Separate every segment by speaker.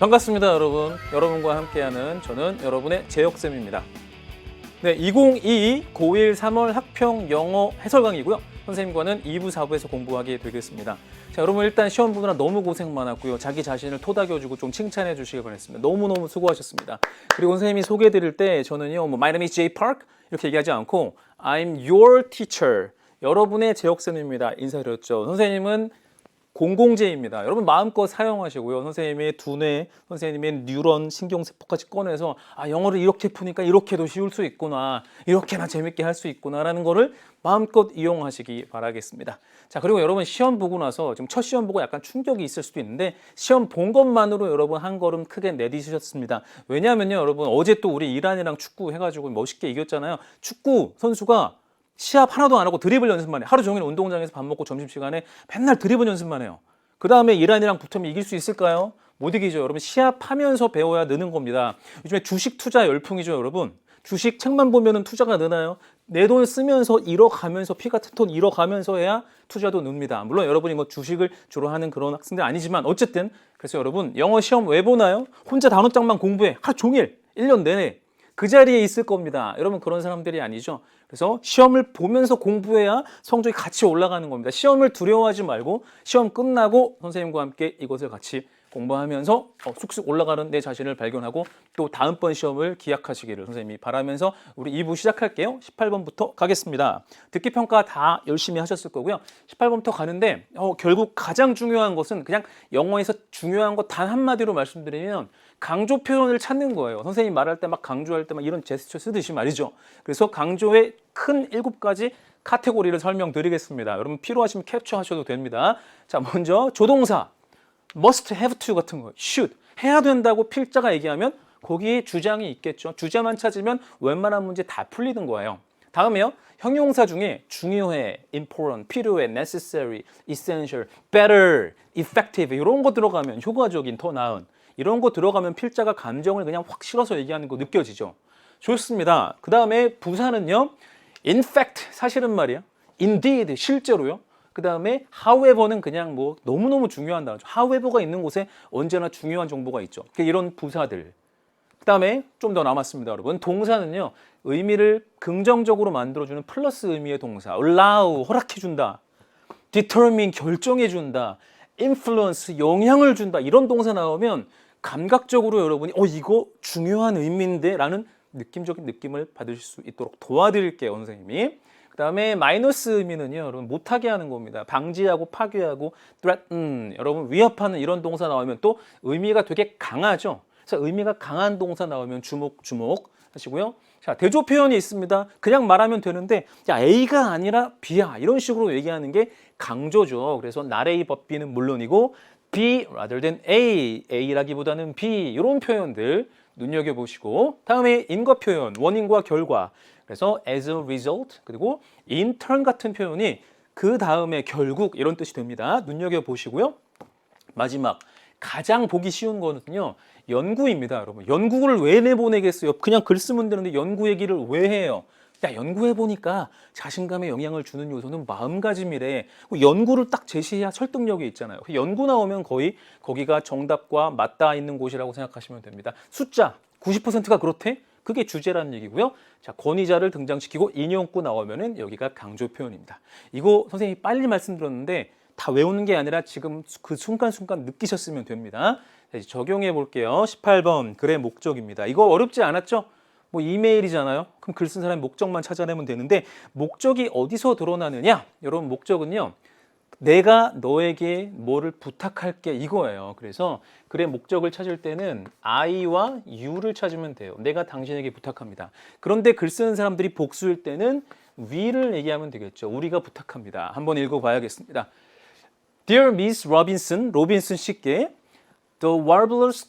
Speaker 1: 반갑습니다, 여러분. 여러분과 함께하는 저는 여러분의 재혁쌤입니다. 네, 2022 고1 3월 학평 영어 해설 강의고요. 선생님과는 2부, 4부에서 공부하게 되겠습니다. 자, 여러분 일단 시험 보느라 너무 고생 많았고요. 자기 자신을 토닥여주고 좀 칭찬해 주시기 바랐습니다. 너무너무 수고하셨습니다. 그리고 선생님이 소개해 드릴 때 저는요, My name is Jay Park 이렇게 얘기하지 않고 I'm your teacher, 여러분의 재혁쌤입니다 인사드렸죠. 선생님은 공공재입니다. 여러분 마음껏 사용하시고요. 선생님의 두뇌, 선생님의 뉴런, 신경세포까지 꺼내서 영어를 이렇게 푸니까 이렇게도 쉬울 수 있구나, 이렇게나 재밌게 할 수 있구나 라는 거를 마음껏 이용하시기 바라겠습니다. 자, 그리고 여러분 시험 보고 나서 지금 첫 시험 보고 약간 충격이 있을 수도 있는데 시험 본 것만으로 여러분 한 걸음 크게 내디디셨습니다. 왜냐하면요, 여러분 어제 또 우리 이란이랑 축구 해가지고 멋있게 이겼잖아요. 축구 선수가 시합 하나도 안 하고 드리블 연습만 해. 하루 종일 운동장에서 밥 먹고 점심시간에 맨날 드리블 연습만 해요. 그 다음에 이란이랑 붙으면 이길 수 있을까요? 못 이기죠. 여러분 시합하면서 배워야 느는 겁니다. 요즘에 주식 투자 열풍이죠, 여러분. 주식 책만 보면은 투자가 느나요? 내 돈 쓰면서 잃어가면서 피 같은 돈 잃어가면서 해야 투자도 늡니다. 물론 여러분이 뭐 주식을 주로 하는 그런 학생들 아니지만 어쨌든 그래서 여러분 영어 시험 왜 보나요? 혼자 단어장만 공부해. 하루 종일 1년 내내 그 자리에 있을 겁니다. 여러분 그런 사람들이 아니죠. 그래서 시험을 보면서 공부해야 성적이 같이 올라가는 겁니다. 시험을 두려워하지 말고 시험 끝나고 선생님과 함께 이것을 같이 공부하면서 쑥쑥 올라가는 내 자신을 발견하고 또 다음번 시험을 기약하시기를 선생님이 바라면서 우리 2부 시작할게요. 18번부터 가겠습니다. 듣기 평가 다 열심히 하셨을 거고요. 18번부터 가는데 결국 가장 중요한 것은 그냥 영어에서 중요한 거 단 한마디로 말씀드리면 강조 표현을 찾는 거예요. 선생님이 말할 때 막 강조할 때 막 이런 제스처 쓰듯이 말이죠. 그래서 강조의 큰 7가지 카테고리를 설명드리겠습니다. 여러분 필요하시면 캡처하셔도 됩니다. 자, 먼저 조동사 must, have to 같은 거, should 해야 된다고 필자가 얘기하면 거기에 주장이 있겠죠. 주제만 찾으면 웬만한 문제 다 풀리는 거예요. 다음에요, 형용사 중에 중요해, important, 필요해, necessary, essential, better, effective 이런 거 들어가면 효과적인, 더 나은 이런 거 들어가면 필자가 감정을 그냥 확 실어서 얘기하는 거 느껴지죠. 좋습니다. 그 다음에 부사는요, in fact 사실은 말이야, indeed 실제로요. 그 다음에 however는 그냥 뭐 너무너무 중요한 단어죠. however가 있는 곳에 언제나 중요한 정보가 있죠. 이런 부사들. 그 다음에 좀 더 남았습니다, 여러분. 동사는요, 의미를 긍정적으로 만들어주는 플러스 의미의 동사. allow, 허락해준다. determine, 결정해준다. influence, 영향을 준다. 이런 동사 나오면 감각적으로 여러분이 이거 중요한 의미인데 라는 느낌적인 느낌을 받으실 수 있도록 도와드릴게요, 선생님이. 그 다음에 마이너스 의미는요, 여러분 못하게 하는 겁니다. 방지하고 파괴하고 threaten, 여러분 위협하는 이런 동사 나오면 또 의미가 되게 강하죠. 그래서 의미가 강한 동사 나오면 주목 하시고요. 자, 대조 표현이 있습니다. 그냥 말하면 되는데 A가 아니라 B야 이런 식으로 얘기하는 게 강조죠. 그래서 not A but B는 물론이고 B rather than A, A라기보다는 B 이런 표현들 눈여겨보시고, 다음에 인과 표현, 원인과 결과. 그래서 as a result, 그리고 in turn 같은 표현이 그 다음에 결국 이런 뜻이 됩니다. 눈여겨보시고요. 마지막, 가장 보기 쉬운 거는요, 연구입니다, 여러분. 연구를 왜 내보내겠어요? 그냥 글 쓰면 되는데 연구 얘기를 왜 해요? 연구해보니까 자신감에 영향을 주는 요소는 마음가짐이래. 연구를 딱 제시해야 설득력이 있잖아요. 연구 나오면 거의 거기가 정답과 맞닿아 있는 곳이라고 생각하시면 됩니다. 숫자 90%가 그렇대? 그게 주제라는 얘기고요. 자, 권위자를 등장시키고 인용구 나오면은 여기가 강조 표현입니다. 이거 선생님이 빨리 말씀드렸는데 다 외우는 게 아니라 지금 그 순간순간 느끼셨으면 됩니다. 자, 이제 적용해 볼게요. 18번 글의 목적입니다. 이거 어렵지 않았죠? 뭐 이메일이잖아요. 그럼 글 쓴 사람의 목적만 찾아내면 되는데 목적이 어디서 드러나느냐? 여러분 목적은요, 내가 너에게 뭐를 부탁할게 이거예요. 그래서 글의 목적을 찾을 때는 I와 U를 찾으면 돼요. 내가 당신에게 부탁합니다. 그런데 글 쓰는 사람들이 복수일 때는 we를 얘기하면 되겠죠. 우리가 부탁합니다. 한번 읽어봐야겠습니다. Dear Miss Robinson, 로빈슨 씨께 The Warblers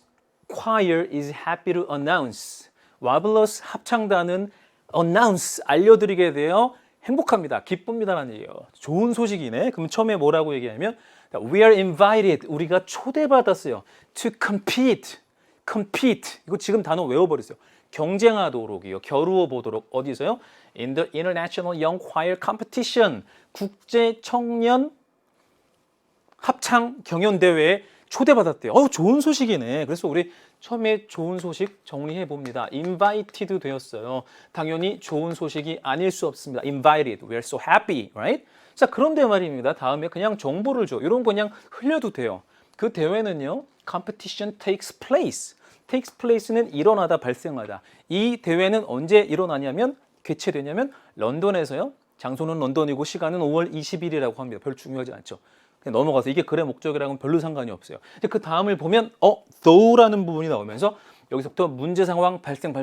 Speaker 1: Choir is happy to announce. 와블러스 합창단은 announce, 알려드리게 되어 행복합니다. 기쁩니다라는 얘기예요. 좋은 소식이네. 그럼 처음에 뭐라고 얘기하면 We are invited, 우리가 초대받았어요. To compete, compete. 이거 지금 단어 외워버렸어요. 경쟁하도록이요. 겨루어 보도록. 어디서요? In the International Young Choir Competition, 국제 청년 합창 경연대회에 초대받았대요. 좋은 소식이네. 그래서 우리 처음에 좋은 소식 정리해 봅니다. invited 되었어요. 당연히 좋은 소식이 아닐 수 없습니다. invited. We are so happy, right? 자, 그런데 말입니다. 다음에 그냥 정보를 줘. 이런 거 그냥 흘려도 돼요. 그 대회는요. competition takes place. takes place는 일어나다, 발생하다. 이 대회는 언제 일어나냐면 개최되냐면 런던에서요. 장소는 런던이고 시간은 5월 20일이라고 합니다. 별 중요하지 않죠. 그냥 넘어가서 이게 글의 목적이랑은 별로 상관이 없어요. 이제 그 다음을 보면 though라는 부분이 나오면서 여기서부터 문제 상황 발생.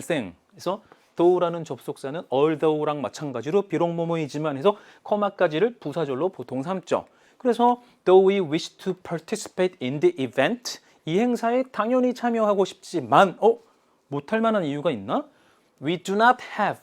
Speaker 1: 그래서 though라는 접속사는 although랑 마찬가지로 비록 뭐뭐이지만 해서 커마까지를 부사절로 보통 삼죠. 그래서 though we wish to participate in the event 이 행사에 당연히 참여하고 싶지만 못할 만한 이유가 있나? We do not have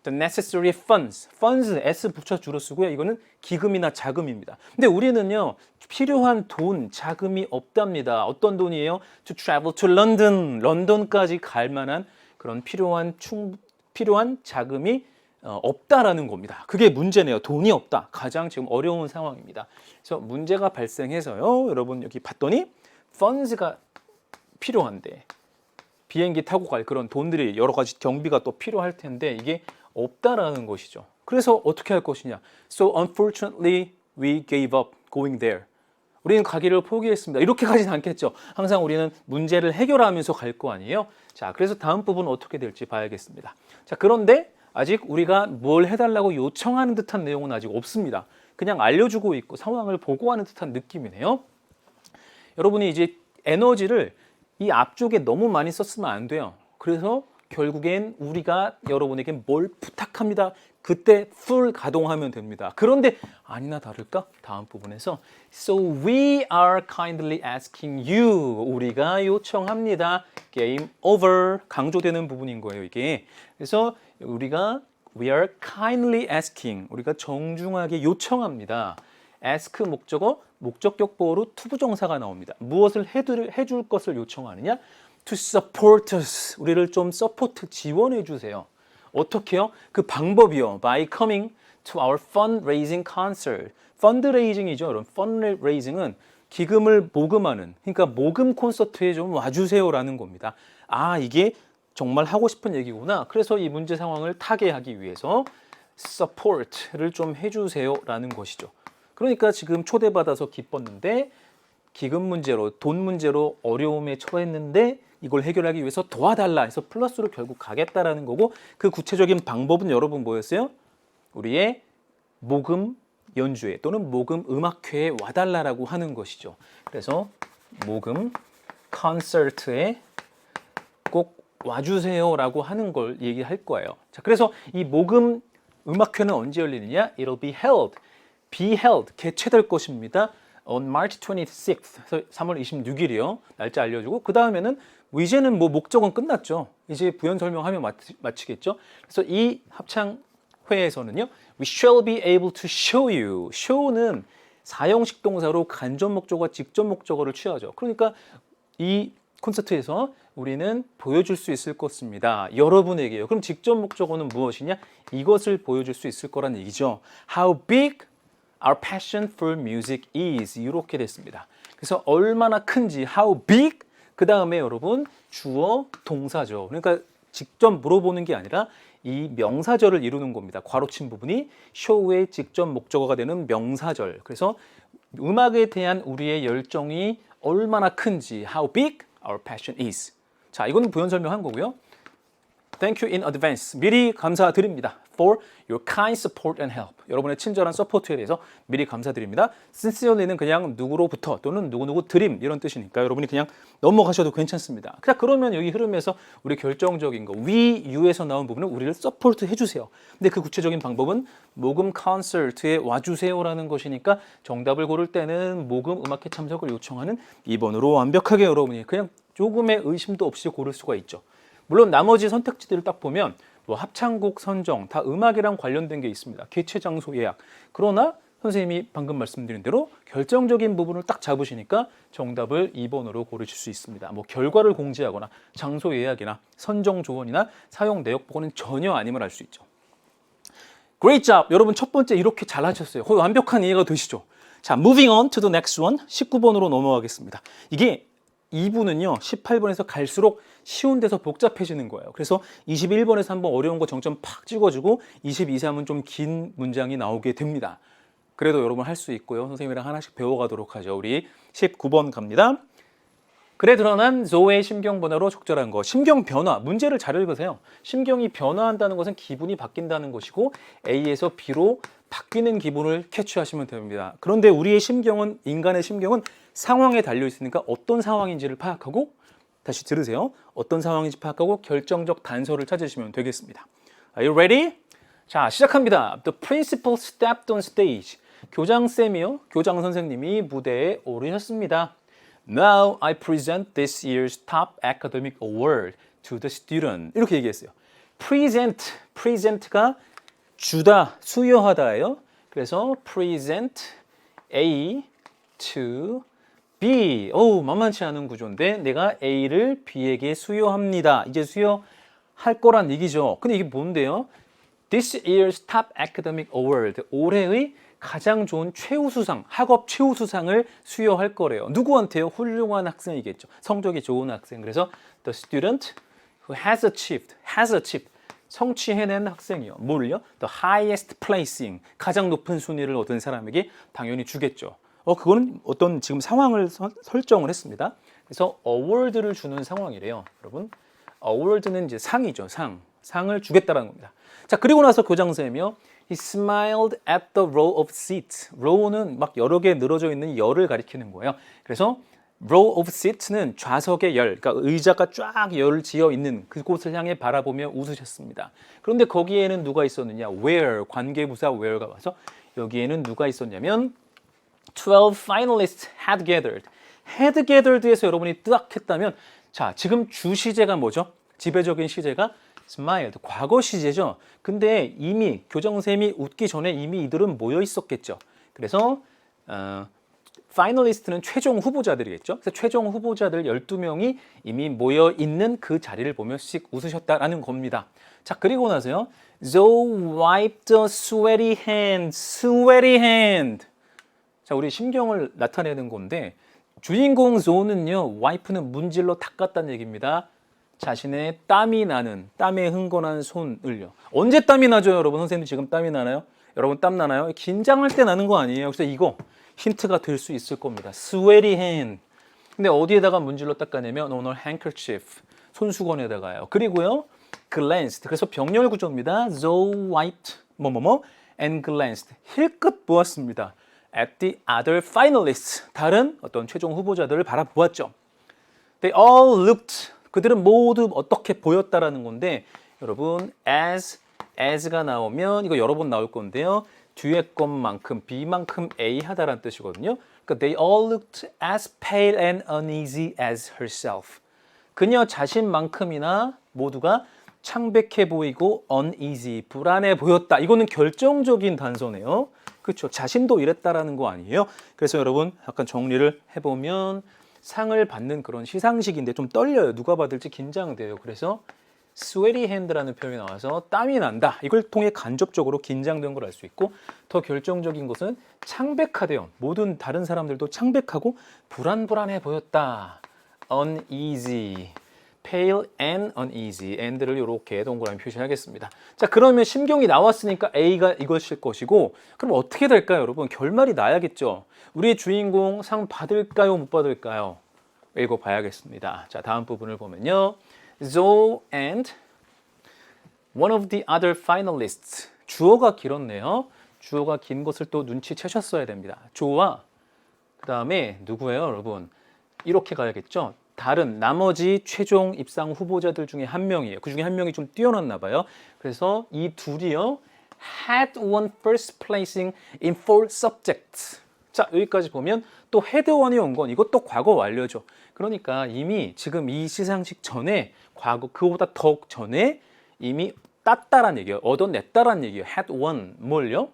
Speaker 1: the necessary funds. funds s 붙여 줄여 쓰고요. 이거는 기금이나 자금입니다. 근데 우리는요. 필요한 돈, 자금이 없답니다. 어떤 돈이에요? To travel to London. 런던까지 갈 만한 그런 필요한 자금이 없다라는 겁니다. 그게 문제네요. 돈이 없다. 가장 지금 어려운 상황입니다. 그래서 문제가 발생해서요. 여러분 여기 봤더니 funds가 필요한데 비행기 타고 갈 그런 돈들이 여러 가지 경비가 또 필요할 텐데 이게 없다라는 것이죠. 그래서 어떻게 할 것이냐. So unfortunately we gave up going there. 우리는 가기를 포기했습니다. 이렇게 가진 않겠죠. 항상 우리는 문제를 해결하면서 갈 거 아니에요. 자, 그래서 다음 부분 어떻게 될지 봐야겠습니다. 자, 그런데 아직 우리가 뭘 해달라고 요청하는 듯한 내용은 아직 없습니다. 그냥 알려주고 있고 상황을 보고하는 듯한 느낌이네요. 여러분이 이제 에너지를 이 앞쪽에 너무 많이 썼으면 안 돼요. 그래서 결국엔 우리가 여러분에게 뭘 부탁합니다. 그때 풀 가동하면 됩니다. 그런데 아니나 다를까? 다음 부분에서 So we are kindly asking you. 우리가 요청합니다. Game over. 강조되는 부분인 거예요, 이게. 그래서 우리가 We are kindly asking. 우리가 정중하게 요청합니다. ask 목적어, 목적격 보어로 투부정사가 나옵니다. 무엇을 해줄 것을 요청하느냐? To support us. 우리를 좀 서포트, 지원해 주세요. 어떻게요? 그 방법이요. By coming to our fundraising concert. fundraising이죠. 여러분, fundraising은 기금을 모금하는, 그러니까 모금 콘서트에 좀 와주세요라는 겁니다. 아, 이게 정말 하고 싶은 얘기구나. 그래서 이 문제 상황을 타개하기 위해서 support를 좀 해주세요라는 것이죠. 그러니까 지금 초대받아서 기뻤는데 기금 문제로, 돈 문제로 어려움에 처했는데 이걸 해결하기 위해서 도와달라 해서 플러스로 결국 가겠다라는 거고 그 구체적인 방법은 여러분 뭐였어요? 우리의 모금 연주회 또는 모금 음악회에 와달라라고 하는 것이죠. 그래서 모금 콘서트에 꼭 와주세요라고 하는 걸 얘기할 거예요. 자, 그래서 이 모금 음악회는 언제 열리느냐? It'll be held, 개최될 것입니다. On March 26th, 3월 26일이요. 날짜 알려주고 그 다음에는 이제는 뭐 목적은 끝났죠. 이제 부연 설명하면 마치겠죠. 그래서 이 합창회에서는요, we shall be able to show you. show는 사형식 동사로 간접 목적어와 직접 목적어를 취하죠. 그러니까 이 콘서트에서 우리는 보여줄 수 있을 것입니다. 여러분에게요. 그럼 직접 목적어는 무엇이냐? 이것을 보여줄 수 있을 거란 얘기죠. How big our passion for music is. 이렇게 됐습니다. 그래서 얼마나 큰지 how big 그 다음에 여러분 주어 동사죠. 그러니까 직접 물어보는 게 아니라 이 명사절을 이루는 겁니다. 괄호친 부분이 show의 직접 목적어가 되는 명사절. 그래서 음악에 대한 우리의 열정이 얼마나 큰지 how big our passion is. 자, 이거는 부연 설명한 거고요. Thank you in advance. 미리 감사드립니다. For your kind support and help. 여러분의 친절한 서포트에 대해서 미리 감사드립니다. Sincerely는 그냥 누구로부터 또는 누구누구 드림 이런 뜻이니까 여러분이 그냥 넘어가셔도 괜찮습니다. 자, 그러면 여기 흐름에서 우리 결정적인 거 we, you에서 나온 부분은 우리를 서포트 해주세요. 근데 그 구체적인 방법은 모금 콘서트에 와주세요라는 것이니까 정답을 고를 때는 모금 음악회 참석을 요청하는 2번으로 완벽하게 여러분이 그냥 조금의 의심도 없이 고를 수가 있죠. 물론 나머지 선택지들을 딱 보면 뭐 합창곡 선정 다 음악이랑 관련된 게 있습니다. 개최 장소 예약. 그러나 선생님이 방금 말씀드린 대로 결정적인 부분을 딱 잡으시니까 정답을 2번으로 고르실 수 있습니다. 뭐 결과를 공지하거나 장소 예약이나 선정 조언이나 사용 내역 보고는 전혀 아님을 알 수 있죠. Great job! 여러분 첫 번째 이렇게 잘하셨어요. 거의 완벽한 이해가 되시죠? 자, moving on to the next one. 19번으로 넘어가겠습니다. 이게 2부는요, 18번에서 갈수록 쉬운 데서 복잡해지는 거예요. 그래서 21번에서 한번 어려운 거 정점 팍 찍어주고 22, 3은 좀 긴 문장이 나오게 됩니다. 그래도 여러분 할 수 있고요. 선생님이랑 하나씩 배워가도록 하죠. 우리 19번 갑니다. 그래 드러난 조의 심경 변화로 적절한 거. 심경 변화, 문제를 잘 읽으세요. 심경이 변화한다는 것은 기분이 바뀐다는 것이고 A에서 B로 바뀌는 기분을 캐치하시면 됩니다. 그런데 우리의 심경은, 인간의 심경은 상황에 달려 있으니까 어떤 상황인지를 파악하고, 다시 들으세요. 어떤 상황인지 파악하고 결정적 단서를 찾으시면 되겠습니다. Are you ready? 자, 시작합니다. The principal stepped on stage. 교장쌤이요, 교장 선생님이 무대에 오르셨습니다. Now I present this year's top academic award to the student. 이렇게 얘기했어요. present가 주다, 수여하다예요. 그래서 present A to B. 만만치 않은 구조인데 내가 A를 B에게 수여합니다. 이제 수여할 거란 얘기죠. 근데 이게 뭔데요? This year's top academic award. 올해의 가장 좋은 최우수상, 학업 최우수상을 수여할 거래요. 누구한테요? 훌륭한 학생이겠죠. 성적이 좋은 학생. 그래서 the student who has achieved. 성취해낸 학생이요. 뭘요? The highest placing. 가장 높은 순위를 얻은 사람에게 당연히 주겠죠. 그거는 어떤 지금 상황을 설정을 했습니다. 그래서 award를 주는 상황이래요. 여러분, award는 이제 상이죠. 상을 주겠다라는 겁니다. 자, 그리고 나서 교장선생님이요. He smiled at the row of seats. row는 막 여러 개 늘어져 있는 열을 가리키는 거예요. 그래서 row of seats는 좌석의 열, 그러니까 의자가 쫙 열 지어 있는 그곳을 향해 바라보며 웃으셨습니다. 그런데 거기에는 누가 있었느냐? where, 관계부사 where가 와서 여기에는 누가 있었냐면 12 finalists had gathered. had gathered에서 여러분이 딱 했다면, 자, 지금 주 시제가 뭐죠? 지배적인 시제가 smiled, 과거 시제죠. 근데 이미 교장선생님이 웃기 전에 이미 이들은 모여 있었겠죠. 그래서 파이널리스트는 최종 후보자들이겠죠. 그래서 최종 후보자들 12명이 이미 모여 있는 그 자리를 보며 씩 웃으셨다라는 겁니다. 자, 그리고 나서요. Zoe wiped a sweaty hand. 자, 우리 심경을 나타내는 건데 주인공 Zoe는요. 와이프는 문질러 닦았다는 얘기입니다. 자신의 땀이 나는, 땀에 흥건한 손을요. 언제 땀이 나죠, 여러분? 선생님 지금 땀이 나나요? 여러분 땀 나나요? 긴장할 때 나는 거 아니에요. 그래서 이거 힌트가 될 수 있을 겁니다. sweaty hand. 근데 어디에다가 문질러 닦아내면 오늘 handkerchief, 손수건에다가요. 그리고요, glanced. 그래서 병렬 구조입니다. Zoe wiped and glanced. 힐끗 보았습니다. at the other finalists. 다른 어떤 최종 후보자들을 바라보았죠. They all looked. 그들은 모두 어떻게 보였다라는 건데, 여러분 as가 나오면 이거 여러 번 나올 건데요. 뒤에 것만큼 B만큼 A 하다라는 뜻이거든요. 그러니까 they all looked as pale and uneasy as herself. 그녀 자신만큼이나 모두가 창백해 보이고 uneasy, 불안해 보였다. 이거는 결정적인 단서네요. 그렇죠. 자신도 이랬다라는 거 아니에요. 그래서 여러분 약간 정리를 해보면 상을 받는 그런 시상식인데 좀 떨려요. 누가 받을지 긴장돼요. 그래서 sweaty hand라는 표현이 나와서 땀이 난다. 이걸 통해 간접적으로 긴장된 걸 알 수 있고, 더 결정적인 것은 창백하대요. 모든 다른 사람들도 창백하고 불안해 보였다. uneasy, pale and uneasy. and를 이렇게 동그라미 표시하겠습니다. 자, 그러면 심경이 나왔으니까 A가 이것일 것이고, 그럼 어떻게 될까요, 여러분? 결말이 나야겠죠. 우리의 주인공 상 받을까요, 못 받을까요? 읽어봐야겠습니다. 자, 다음 부분을 보면요. Zoe and one of the other finalists. 주어가 길었네요. 주어가 긴 것을 또 눈치채셨어야 됩니다. 조와 그 다음에 누구예요, 여러분? 이렇게 가야겠죠. 다른 나머지 최종 입상 후보자들 중에 한 명이에요. 그 중에 한 명이 좀 뛰어났나 봐요. 그래서 이 둘이요. had won first placing in 4 subjects. 자, 여기까지 보면 또 had won이 온 건 이것도 과거 완료죠. 그러니까 이미 지금 이 시상식 전에 과거 그거보다 더 전에 이미 땄다란 얘기예요. 얻어냈다란 얘기예요. had won 뭘요?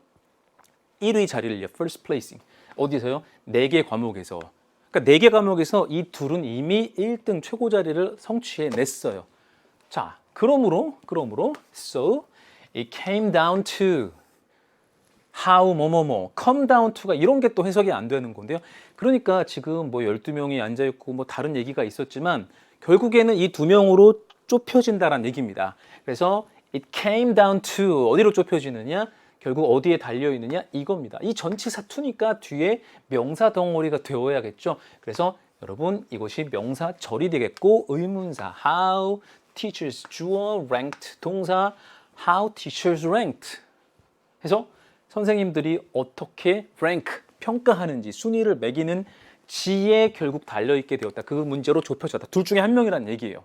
Speaker 1: 1위 자리를요. first placing. 어디서요? 4개 과목에서. 그러니까 4개 과목에서 이 둘은 이미 1등 최고 자리를 성취해냈어요. 자, 그러므로 so it came down to how 뭐뭐뭐, come down to가 이런 게 또 해석이 안 되는 건데요. 그러니까 지금 뭐 12명이 앉아 있고 뭐 다른 얘기가 있었지만 결국에는 이 두 명으로 좁혀진다라는 얘기입니다. 그래서 it came down to 어디로 좁혀지느냐? 결국 어디에 달려 있느냐? 이겁니다. 이 전치사 to니까 뒤에 명사 덩어리가 되어야겠죠. 그래서 여러분 이것이 명사절이 되겠고 의문사 how teachers 주어 ranked 동사 how teachers ranked 해서 선생님들이 어떻게 rank 평가하는지 순위를 매기는 지에 결국 달려있게 되었다. 그 문제로 좁혀졌다. 둘 중에 한 명이라는 얘기예요.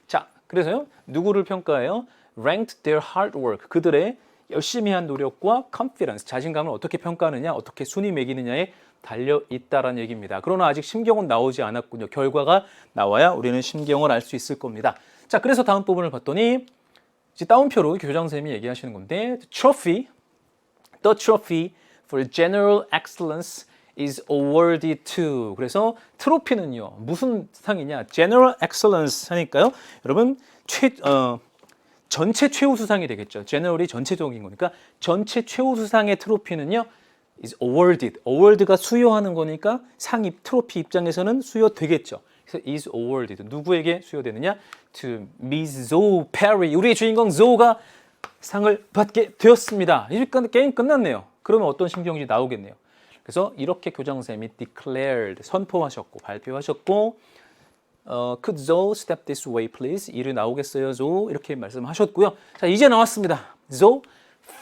Speaker 1: 자, 그래서요. 누구를 평가해요? ranked their hard work. 그들의 열심히 한 노력과 confidence, 자신감을 어떻게 평가하느냐, 어떻게 순위 매기느냐에 달려있다라는 얘기입니다. 그러나 아직 심경은 나오지 않았군요. 결과가 나와야 우리는 심경을 알 수 있을 겁니다. 자, 그래서 다음 부분을 봤더니 이제 따옴표로 교장선생님이 얘기하시는 건데 The trophy for general excellence is awarded to. 그래서 트로피는요. 무슨 상이냐? General excellence 하니까요. 여러분 전체 최우수상이 되겠죠. General이 전체적인 거니까 전체 최우수상의 트로피는요. is awarded. award가 수여하는 거니까 상이 트로피 입장에서는 수여되겠죠. 그래서 is awarded. 누구에게 수여되느냐? To Miss Zoe Perry. 우리의 주인공 조가 상을 받게 되었습니다. 이렇게 게임 끝났네요. 그러면 어떤 심경이 나오겠네요. 그래서 이렇게 교장선생님이 declared, 선포하셨고 발표하셨고 Could Zoe step this way please? 일이 나오겠어요 Zoe? 이렇게 말씀하셨고요. 자, 이제 나왔습니다. Zoe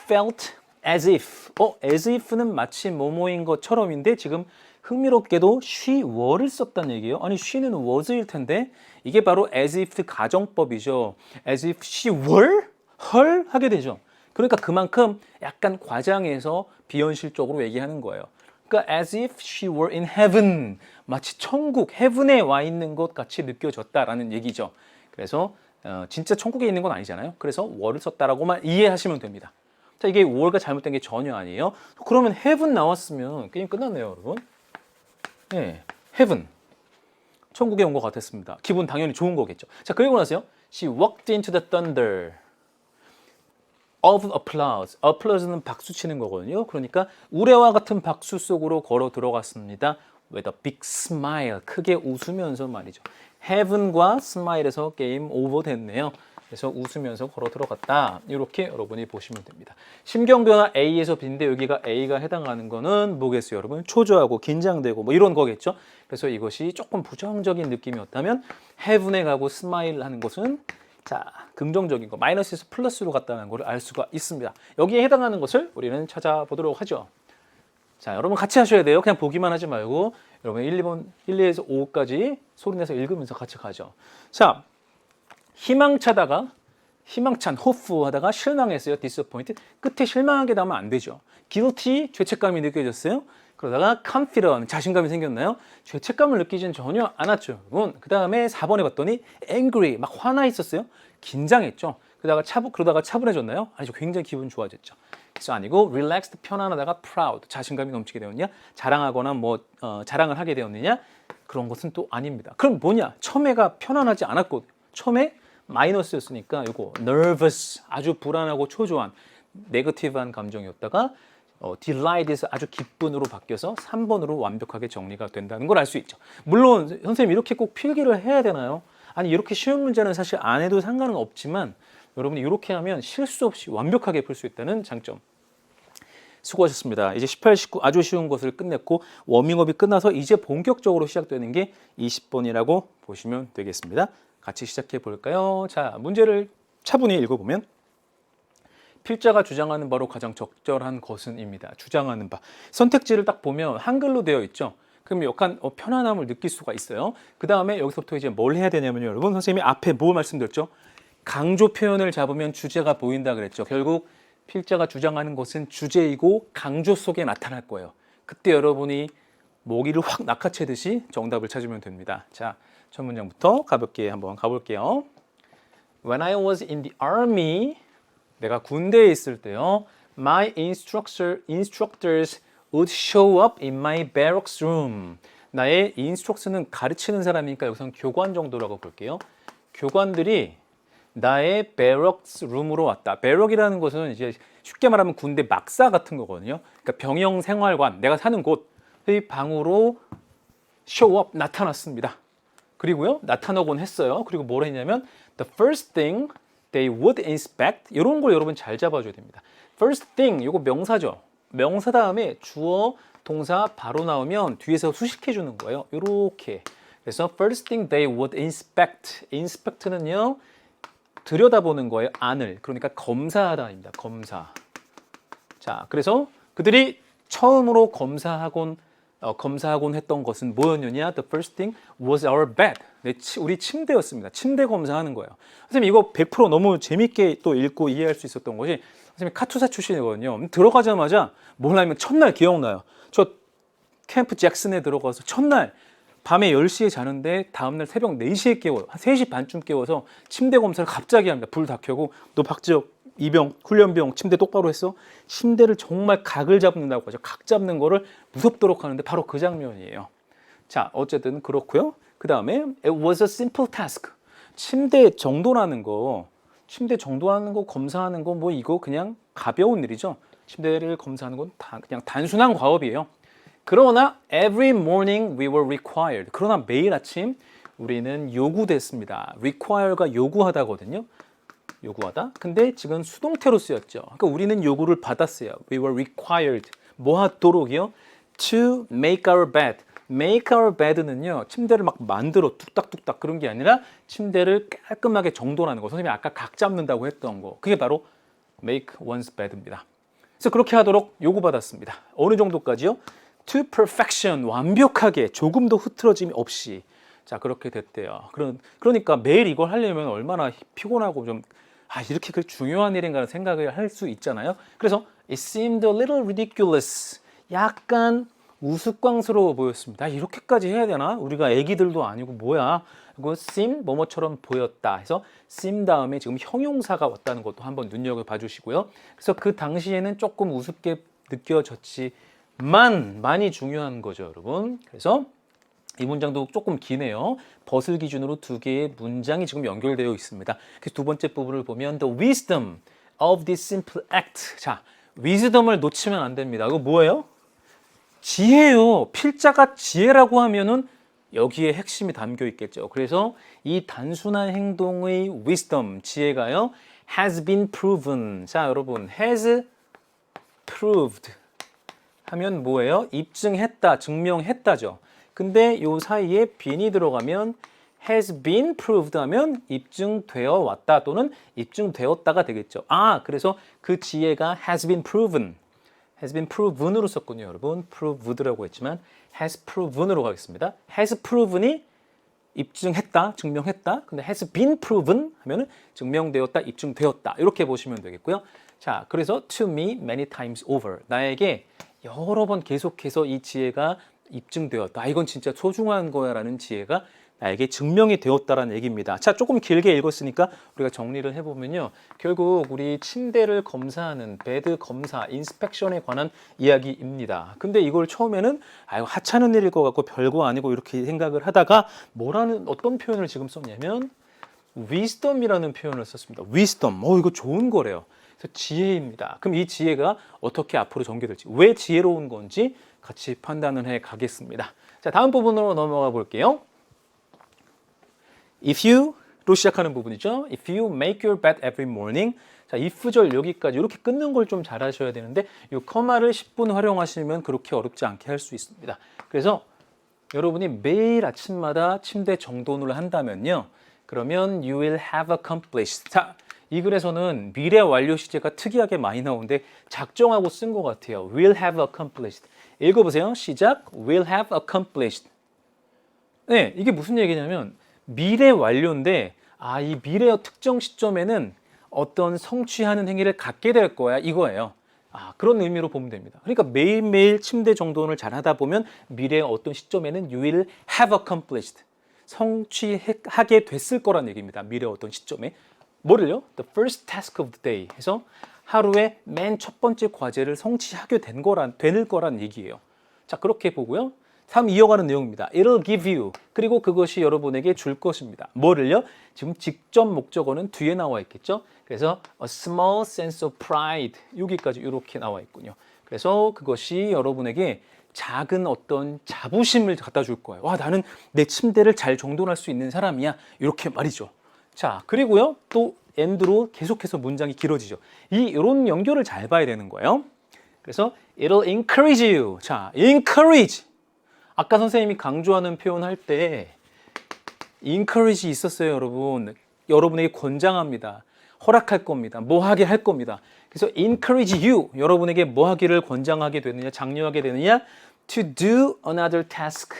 Speaker 1: felt as if. as if는 마치 뭐뭐인 것처럼인데 지금 흥미롭게도 she were를 썼다는 얘기예요. 아니 she는 was일 텐데 이게 바로 as if 가정법이죠. as if she were? 헐? 하게 되죠. 그러니까 그만큼 약간 과장해서 비현실적으로 얘기하는 거예요. 그러니까 as if she were in heaven. 마치 천국, heaven에 와 있는 것 같이 느껴졌다라는 얘기죠. 그래서 진짜 천국에 있는 건 아니잖아요. 그래서 were를 썼다라고만 이해하시면 됩니다. 자, 이게 were가 잘못된 게 전혀 아니에요. 그러면 heaven 나왔으면 게임 끝났네요, 여러분. 네, heaven. 천국에 온 것 같았습니다. 기분 당연히 좋은 거겠죠. 자, 그리고 나서요. She walked into the thunder of applause. applause는 박수 치는 거거든요. 그러니까 우레와 같은 박수 속으로 걸어 들어갔습니다. With a big smile. 크게 웃으면서 말이죠. heaven과 smile에서 게임 오버 됐네요. 그래서 웃으면서 걸어 들어갔다. 이렇게 여러분이 보시면 됩니다. 심경변화 A에서 B인데 여기가 A가 해당하는 거는 뭐겠어요, 여러분? 초조하고 긴장되고 뭐 이런 거겠죠. 그래서 이것이 조금 부정적인 느낌이었다면 heaven에 가고 smile 하는 것은 자, 긍정적인 거, 마이너스에서 플러스로 갔다는 걸 알 수가 있습니다. 여기에 해당하는 것을 우리는 찾아보도록 하죠. 자, 여러분 같이 하셔야 돼요. 그냥 보기만 하지 말고 여러분 1, 2에서 5까지 소리내서 읽으면서 같이 가죠. 자, 희망찬 호프 하다가 실망했어요. disappointed. 끝에 실망하게 나오면 안 되죠. guilty, 죄책감이 느껴졌어요. 그러다가 confident, 자신감이 생겼나요? 죄책감을 느끼진 전혀 않았죠. 여러분. 그 다음에 4번에 봤더니 angry, 막 화나 있었어요. 긴장했죠. 그러다가 차분해졌나요? 아니죠. 굉장히 기분 좋아졌죠. 그래서 아니고 relaxed, 편안하다가 proud, 자신감이 넘치게 되었냐? 자랑하거나 자랑을 하게 되었느냐? 그런 것은 또 아닙니다. 그럼 뭐냐? 처음에가 편안하지 않았거든요. 처음에 마이너스였으니까 이거 nervous, 아주 불안하고 초조한 네거티브한 감정이었다가 delight에서 아주 기쁨으로 바뀌어서 3번으로 완벽하게 정리가 된다는 걸 알 수 있죠. 물론 선생님 이렇게 꼭 필기를 해야 되나요? 아니 이렇게 쉬운 문제는 사실 안 해도 상관은 없지만 여러분이 이렇게 하면 실수 없이 완벽하게 풀 수 있다는 장점. 수고하셨습니다. 이제 18, 19 아주 쉬운 것을 끝냈고 워밍업이 끝나서 이제 본격적으로 시작되는 게 20번이라고 보시면 되겠습니다. 같이 시작해 볼까요? 자, 문제를 차분히 읽어보면 필자가 주장하는 바로 가장 적절한 것은입니다. 주장하는 바. 선택지를 딱 보면 한글로 되어 있죠. 그럼 약간 편안함을 느낄 수가 있어요. 그 다음에 여기서부터 이제 뭘 해야 되냐면요. 여러분 선생님이 앞에 뭐 말씀드렸죠? 강조 표현을 잡으면 주제가 보인다 그랬죠. 결국 필자가 주장하는 것은 주제이고 강조 속에 나타날 거예요. 그때 여러분이 모기를 확 낚아채듯이 정답을 찾으면 됩니다. 자, 첫 문장부터 가볍게 한번 가볼게요. When I was in the army, 내가 군대에 있을 때요. My instructors would show up in my barracks room. 나의 instructor는 가르치는 사람이니까 여기서는 교관 정도라고 볼게요. 교관들이 나의 barracks room으로 왔다. barrack이라는 것은 이제 쉽게 말하면 군대 막사 같은 거거든요. 그러니까 병영 생활관, 내가 사는 곳의 방으로 show up, 나타났습니다. 그리고요, 나타나곤 했어요. 그리고 뭘 했냐면 the first thing they would inspect, 이런 걸 여러분 잘 잡아줘야 됩니다. first thing, 이거 명사죠. 명사 다음에 주어, 동사 바로 나오면 뒤에서 수식해 주는 거예요. 이렇게. 그래서 first thing they would inspect. inspect는요, 들여다보는 거예요. 안을. 그러니까 검사하다입니다. 검사. 자, 그래서 그들이 처음으로 검사하곤 했던 것은 뭐였느냐? The first thing was our bed. 우리 침대였습니다. 침대 검사하는 거예요. 선생님 이거 100% 너무 재밌게 또 읽고 이해할 수 있었던 것이, 선생님 카투사 출신이거든요. 들어가자마자 뭘 하면 첫날 기억나요. 저 캠프 잭슨에 들어가서 첫날 밤에 10시에 자는데 다음날 새벽 4시에 깨워요. 한 3시 반쯤 깨워서 침대 검사를 갑자기 합니다. 불 다 켜고, 너 박지혁 이병 훈련병 침대 똑바로 했어? 침대를 정말 각을 잡는다고 하죠. 각 잡는 거를 무섭도록 하는데 바로 그 장면이에요. 자, 어쨌든 그렇고요. 그 다음에 it was a simple task. 침대 정돈하는 거 검사하는 거 뭐 이거 그냥 가벼운 일이죠. 침대를 검사하는 건 그냥 단순한 과업이에요. 그러나 every morning we were required. 그러나 매일 아침 우리는 요구됐습니다. require가 요구하다거든요. 요구하다. 근데 지금 수동태로 쓰였죠. 그러니까 우리는 요구를 받았어요. We were required. 뭐 하도록이요? To make our bed. make our bed는요, 침대를 막 만들어 뚝딱뚝딱 그런 게 아니라 침대를 깔끔하게 정돈하는 거. 선생님이 아까 각 잡는다고 했던 거. 그게 바로 make one's bed입니다. 그래서 그렇게 하도록 요구받았습니다. 어느 정도까지요? To perfection. 완벽하게, 조금도 흐트러짐이 없이. 자, 그렇게 됐대요. 그러니까 매일 이걸 하려면 얼마나 피곤하고 좀, 이렇게 그 중요한 일인가라는 생각을 할 수 있잖아요. 그래서 it seemed a little ridiculous. 약간 우스꽝스러워 보였습니다. 이렇게까지 해야 되나? 우리가 애기들도 아니고 뭐야? 그리고 seem 뭐뭐처럼 보였다 해서 seem 다음에 지금 형용사가 왔다는 것도 한번 눈여겨봐 주시고요. 그래서 그 당시에는 조금 우습게 느껴졌지만 많이 중요한 거죠, 여러분. 그래서 이 문장도 조금 기네요. 벗을 기준으로 두 개의 문장이 지금 연결되어 있습니다. 그래서 두 번째 부분을 보면 the wisdom of this simple act. 자, wisdom을 놓치면 안 됩니다. 이거 뭐예요? 지혜요. 필자가 지혜라고 하면은 여기에 핵심이 담겨 있겠죠. 그래서 이 단순한 행동의 wisdom, 지혜가요, has been proven. 자, 여러분, has proved 하면 뭐예요? 입증했다, 증명했다죠. 근데 요 사이에 been이 들어가면 has been proved 하면 입증되어 왔다 또는 입증되었다가 되겠죠. 그래서 그 지혜가 has been proven. has been proven으로 썼군요, 여러분. proved라고 했지만 has proven으로 가겠습니다. has proven이 입증했다, 증명했다. 근데 has been proven 하면은 증명되었다, 입증되었다. 이렇게 보시면 되겠고요. 자, 그래서 to me many times over. 나에게 여러 번 계속해서 이 지혜가 입증되었다. 이건 진짜 소중한 거야라는 지혜가 나에게 증명이 되었다라는 얘기입니다. 자, 조금 길게 읽었으니까 우리가 정리를 해보면요. 결국 우리 침대를 검사하는 베드 검사, 인스펙션에 관한 이야기입니다. 근데 이걸 처음에는 하찮은 일일 것 같고 별거 아니고 이렇게 생각을 하다가 어떤 표현을 지금 썼냐면 wisdom이라는 표현을 썼습니다. wisdom. 이거 좋은 거래요. 그래서 지혜입니다. 그럼 이 지혜가 어떻게 앞으로 전개될지, 왜 지혜로운 건지 같이 판단을 해 가겠습니다. 자, 다음 부분으로 넘어가 볼게요. If you로 시작하는 부분이죠. If you make your bed every morning. 자, if절 여기까지 이렇게 끊는 걸 좀 잘 하셔야 되는데 이 커마를 10분 활용하시면 그렇게 어렵지 않게 할 수 있습니다. 그래서 여러분이 매일 아침마다 침대 정돈을 한다면요. 그러면 you will have accomplished. 자, 이 글에서는 미래 완료 시제가 특이하게 많이 나오는데 작정하고 쓴 것 같아요. will have accomplished. 읽어보세요. 시작. will have accomplished. 네, 이게 무슨 얘기냐면 미래 완료인데 이 미래의 특정 시점에는 어떤 성취하는 행위를 갖게 될 거야 이거예요. 그런 의미로 보면 됩니다. 그러니까 매일매일 침대 정돈을 잘 하다 보면 미래의 어떤 시점에는 you will have accomplished. 성취하게 됐을 거란 얘기입니다. 미래의 어떤 시점에. 뭐를요? The first task of the day 해서 하루의 맨 첫 번째 과제를 성취하게 될 거란 얘기예요. 자, 그렇게 보고요. 3 이어가는 내용입니다. It'll give you. 그리고 그것이 여러분에게 줄 것입니다. 뭐를요? 지금 직접 목적어는 뒤에 나와 있겠죠? 그래서 a small sense of pride. 여기까지 이렇게 나와 있군요. 그래서 그것이 여러분에게 작은 어떤 자부심을 갖다 줄 거예요. 와, 나는 내 침대를 잘 정돈할 수 있는 사람이야. 이렇게 말이죠. 자, 그리고요. 또 and로 계속해서 문장이 길어지죠. 이런 연결을 잘 봐야 되는 거예요. 그래서 it'll encourage you. 자, encourage. 아까 선생님이 강조하는 표현 할 때 encourage 있었어요, 여러분. 여러분에게 권장합니다. 허락할 겁니다. 뭐 하게 할 겁니다. 그래서 encourage you. 여러분에게 뭐 하기를 권장하게 되느냐, 장려하게 되느냐? To do another task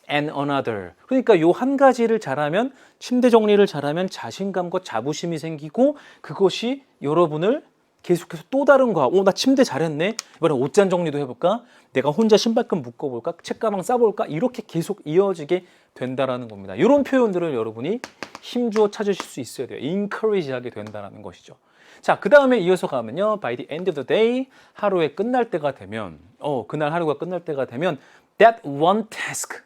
Speaker 1: and another. 그러니까 요 한 가지를 잘하면, 침대 정리를 잘하면 자신감과 자부심이 생기고 그것이 여러분을 계속해서 또 다른 거, 나 침대 잘했네. 이번에 옷잔 정리도 해볼까? 내가 혼자 신발끈 묶어볼까? 책가방 싸볼까? 이렇게 계속 이어지게 된다라는 겁니다. 이런 표현들을 여러분이 힘주어 찾으실 수 있어야 돼요. encourage 하게 된다는 것이죠. 자, 그 다음에 이어서 가면요. By the end of the day, 하루에 끝날 때가 되면, 그날 하루가 끝날 때가 되면 that one task,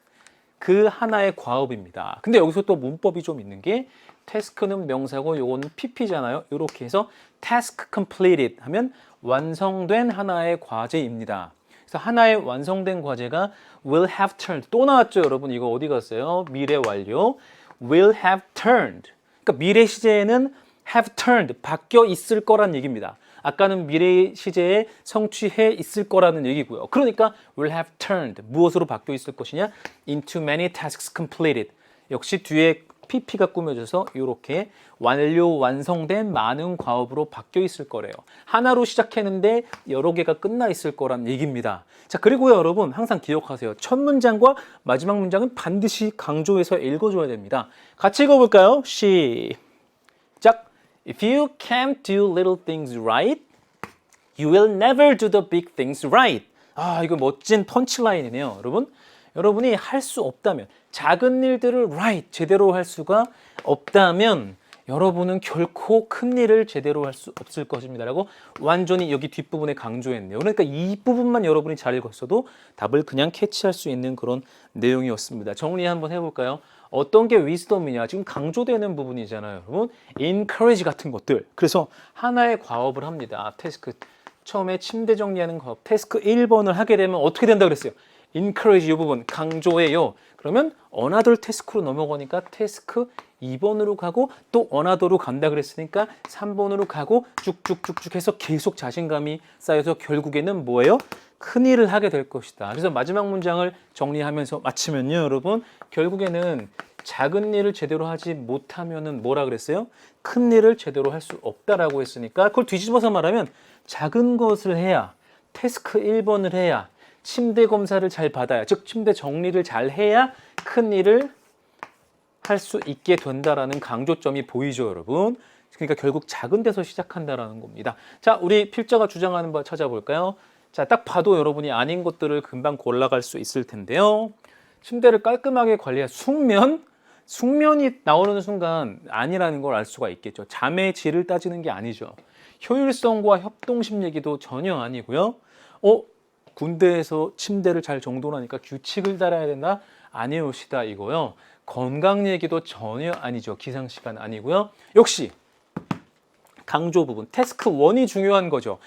Speaker 1: 그 하나의 과업입니다. 근데 여기서 또 문법이 좀 있는 게 task는 명사고 요거는 pp잖아요. 이렇게 해서 task completed 하면 완성된 하나의 과제입니다. 그래서 하나의 완성된 과제가 will have turned. 또 나왔죠, 여러분. 이거 어디 갔어요? 미래 완료. will have turned. 그러니까 미래 시제에는 have turned, 바뀌어 있을 거란 얘기입니다. 아까는 미래 시제에 성취해 있을 거라는 얘기고요. 그러니까 will have turned, 무엇으로 바뀌어 있을 것이냐? into many tasks completed. 역시 뒤에 PP가 꾸며져서 이렇게 완료, 완성된 많은 과업으로 바뀌어 있을 거래요. 하나로 시작했는데 여러 개가 끝나 있을 거란 얘기입니다. 자, 그리고요, 여러분 항상 기억하세요. 첫 문장과 마지막 문장은 반드시 강조해서 읽어줘야 됩니다. 같이 읽어볼까요? 시작! If you can't do little things right, you will never do the big things right. 아, 이거 멋진 펀치라인이네요, 여러분. 여러분이 할 수 없다면, 작은 일들을 right, 제대로 할 수가 없다면 여러분은 결코 큰 일을 제대로 할 수 없을 것입니다 라고 완전히 여기 뒷부분에 강조했네요. 그러니까 이 부분만 여러분이 잘 읽었어도 답을 그냥 캐치할 수 있는 그런 내용이었습니다. 정리 한번 해볼까요? 어떤 게 위스덤이냐? 지금 강조되는 부분이잖아요, 여러분. encourage 같은 것들. 그래서 하나의 과업을 합니다. 태스크. 처음에 침대 정리하는 과업. 태스크 1번을 하게 되면 어떻게 된다 그랬어요? encourage 이 부분 강조해요. 그러면 another task로 넘어가니까 태스크 2번으로 가고 또 another로 간다 그랬으니까 3번으로 가고 쭉쭉쭉쭉 해서 계속 자신감이 쌓여서 결국에는 뭐예요? 큰 일을 하게 될 것이다. 그래서 마지막 문장을 정리하면서 마치면요, 여러분. 결국에는 작은 일을 제대로 하지 못하면은 뭐라 그랬어요? 큰 일을 제대로 할 수 없다라고 했으니까 그걸 뒤집어서 말하면 작은 것을 해야, 태스크 1번을 해야, 침대 검사를 잘 받아야, 즉 침대 정리를 잘 해야 큰 일을 할 수 있게 된다라는 강조점이 보이죠, 여러분. 그러니까 결국 작은 데서 시작한다라는 겁니다. 자, 우리 필자가 주장하는 바 찾아볼까요? 자, 딱 봐도 여러분이 아닌 것들을 금방 골라갈 수 있을 텐데요. 침대를 깔끔하게 관리할 숙면이 나오는 순간 아니라는 걸 알 수가 있겠죠. 잠의 질을 따지는 게 아니죠. 효율성과 협동심 얘기도 전혀 아니고요. 군대에서 침대를 잘 정돈하니까 규칙을 따라야 된다? 아니오시다 이거요. 건강 얘기도 전혀 아니죠. 기상시간 아니고요. 역시 강조 부분, 태스크 1이 중요한 거죠.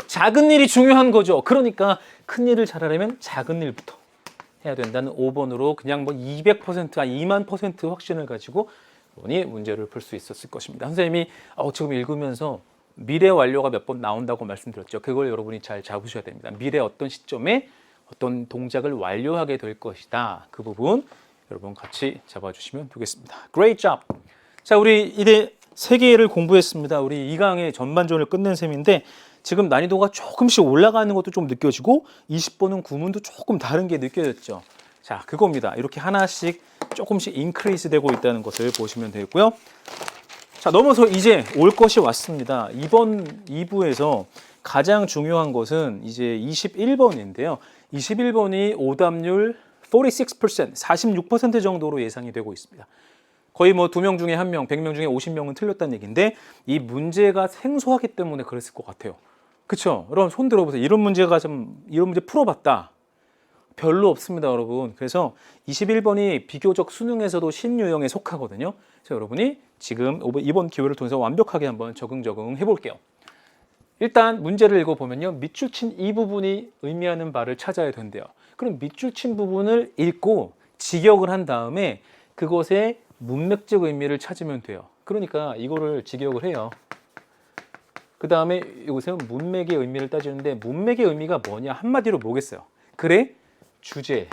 Speaker 1: 작은 일이 중요한 거죠. 그러니까 큰 일을 잘하려면 작은 일부터 해야 된다는 5번으로 그냥 뭐 200%, 20000% 확신을 가지고 여러분이 문제를 풀 수 있었을 것입니다. 선생님이 지금 읽으면서 미래 완료가 몇 번 나온다고 말씀드렸죠. 그걸 여러분이 잘 잡으셔야 됩니다. 미래 어떤 시점에 어떤 동작을 완료하게 될 것이다. 그 부분 여러분 같이 잡아주시면 되겠습니다. Great job! 자, 우리 이제 3개를 공부했습니다. 우리 2강의 전반전을 끝낸 셈인데 지금 난이도가 조금씩 올라가는 것도 좀 느껴지고 20번은 구문도 조금 다른 게 느껴졌죠. 자, 그겁니다. 이렇게 하나씩 조금씩 인크리스 되고 있다는 것을 보시면 되고요. 자, 넘어서 이제 올 것이 왔습니다. 이번 2부에서 가장 중요한 것은 이제 21번인데요. 21번이 오답률 46%, 46% 정도로 예상이 되고 있습니다. 거의 뭐 2명 중에 1명, 100명 중에 50명은 틀렸다는 얘기인데 이 문제가 생소하기 때문에 그랬을 것 같아요. 그렇죠? 여러분 손 들어보세요. 이런 문제 풀어봤다. 별로 없습니다, 여러분. 그래서 21번이 비교적 수능에서도 신유형에 속하거든요. 그래서 여러분이 지금 이번 기회를 통해서 완벽하게 한번 적응 해볼게요. 일단 문제를 읽어보면요. 밑줄 친 이 부분이 의미하는 바를 찾아야 된대요. 그럼 밑줄 친 부분을 읽고 직역을 한 다음에 그것의 문맥적 의미를 찾으면 돼요. 그러니까 이거를 직역을 해요. 그 다음에 여기서 문맥의 의미를 따지는데 문맥의 의미가 뭐냐? 한마디로 뭐겠어요? 그래? 주제.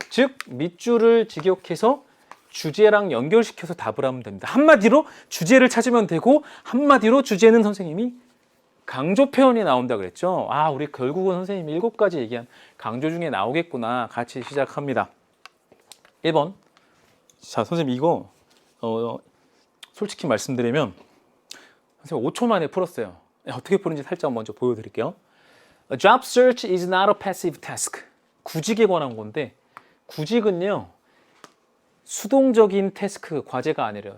Speaker 1: 즉 밑줄을 직역해서 주제랑 연결시켜서 답을 하면 됩니다. 한마디로 주제를 찾으면 되고 한마디로 주제는 선생님이 강조 표현이 나온다 그랬죠. 아, 우리 결국은 선생님이 7가지 얘기한 강조 중에 나오겠구나. 같이 시작합니다. 1번. 자, 선생님 이거 솔직히 말씀드리면 선생님 5초 만에 풀었어요. 어떻게 푸는지 살짝 먼저 보여드릴게요. A job search is not a passive task. 구직에 관한 건데 구직은요. 수동적인 태스크, 과제가 아니래요.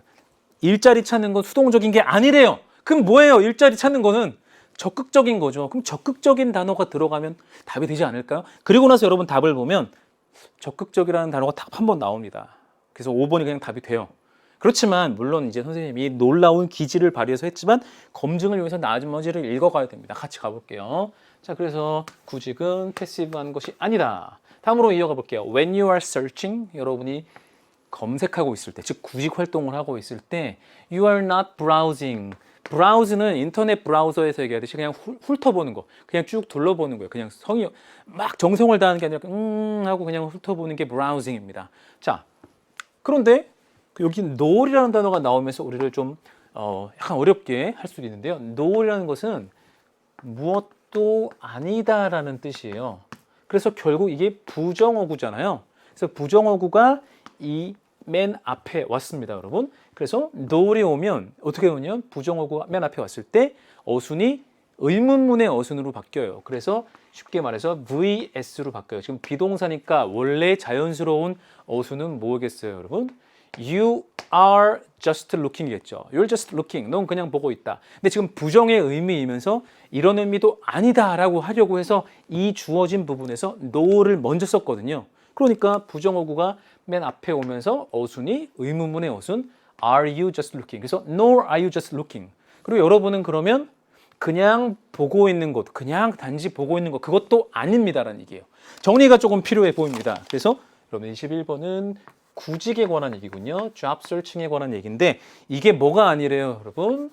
Speaker 1: 일자리 찾는 건 수동적인 게 아니래요. 그럼 뭐예요? 일자리 찾는 거는 적극적인 거죠. 그럼 적극적인 단어가 들어가면 답이 되지 않을까요? 그리고 나서 여러분 답을 보면 적극적이라는 단어가 답 한 번 나옵니다. 그래서 5번이 그냥 답이 돼요. 그렇지만 물론 이제 선생님이 놀라운 기지를 발휘해서 했지만 검증을 위해서 나머지를 읽어가야 됩니다. 같이 가볼게요. 자, 그래서 구직은 패시브한 것이 아니다. 다음으로 이어가 볼게요. When you are searching, 여러분이 검색하고 있을 때, 즉 구직 활동을 하고 있을 때 You are not browsing. 브라우즈는 인터넷 브라우저에서 얘기하듯이 그냥 훑어보는 거, 그냥 쭉 둘러보는 거예요. 그냥 성의 막 정성을 다하는 게 아니라 하고 그냥 훑어보는 게 브라우징입니다. 자, 그런데 여기 know이라는 단어가 나오면서 우리를 좀 약간 어렵게 할 수도 있는데요. know이라는 것은 무엇도 아니다라는 뜻이에요. 그래서 결국 이게 부정어구잖아요. 그래서 부정어구가 이 맨 앞에 왔습니다, 여러분. 그래서 know이 오면 어떻게 오냐? 부정어구가 맨 앞에 왔을 때 어순이 의문문의 어순으로 바뀌어요. 그래서 쉽게 말해서 VS로 바뀌어요. 지금 비동사니까 원래 자연스러운 어순은 뭐겠어요, 여러분? You are just looking이겠죠. You're just looking. 넌 그냥 보고 있다. 근데 지금 부정의 의미이면서 이런 의미도 아니다라고 하려고 해서 이 주어진 부분에서 know를 먼저 썼거든요. 그러니까 부정어구가 맨 앞에 오면서 어순이 의문문의 어순 Are you just looking? 그래서 Nor are you just looking. 그리고 여러분은 그러면 그냥 보고 있는 것, 그냥 단지 보고 있는 것, 그것도 아닙니다라는 얘기예요. 정리가 조금 필요해 보입니다. 그래서 여러분 21번은 구직에 관한 얘기군요. Job searching에 관한 얘기인데 이게 뭐가 아니래요, 여러분?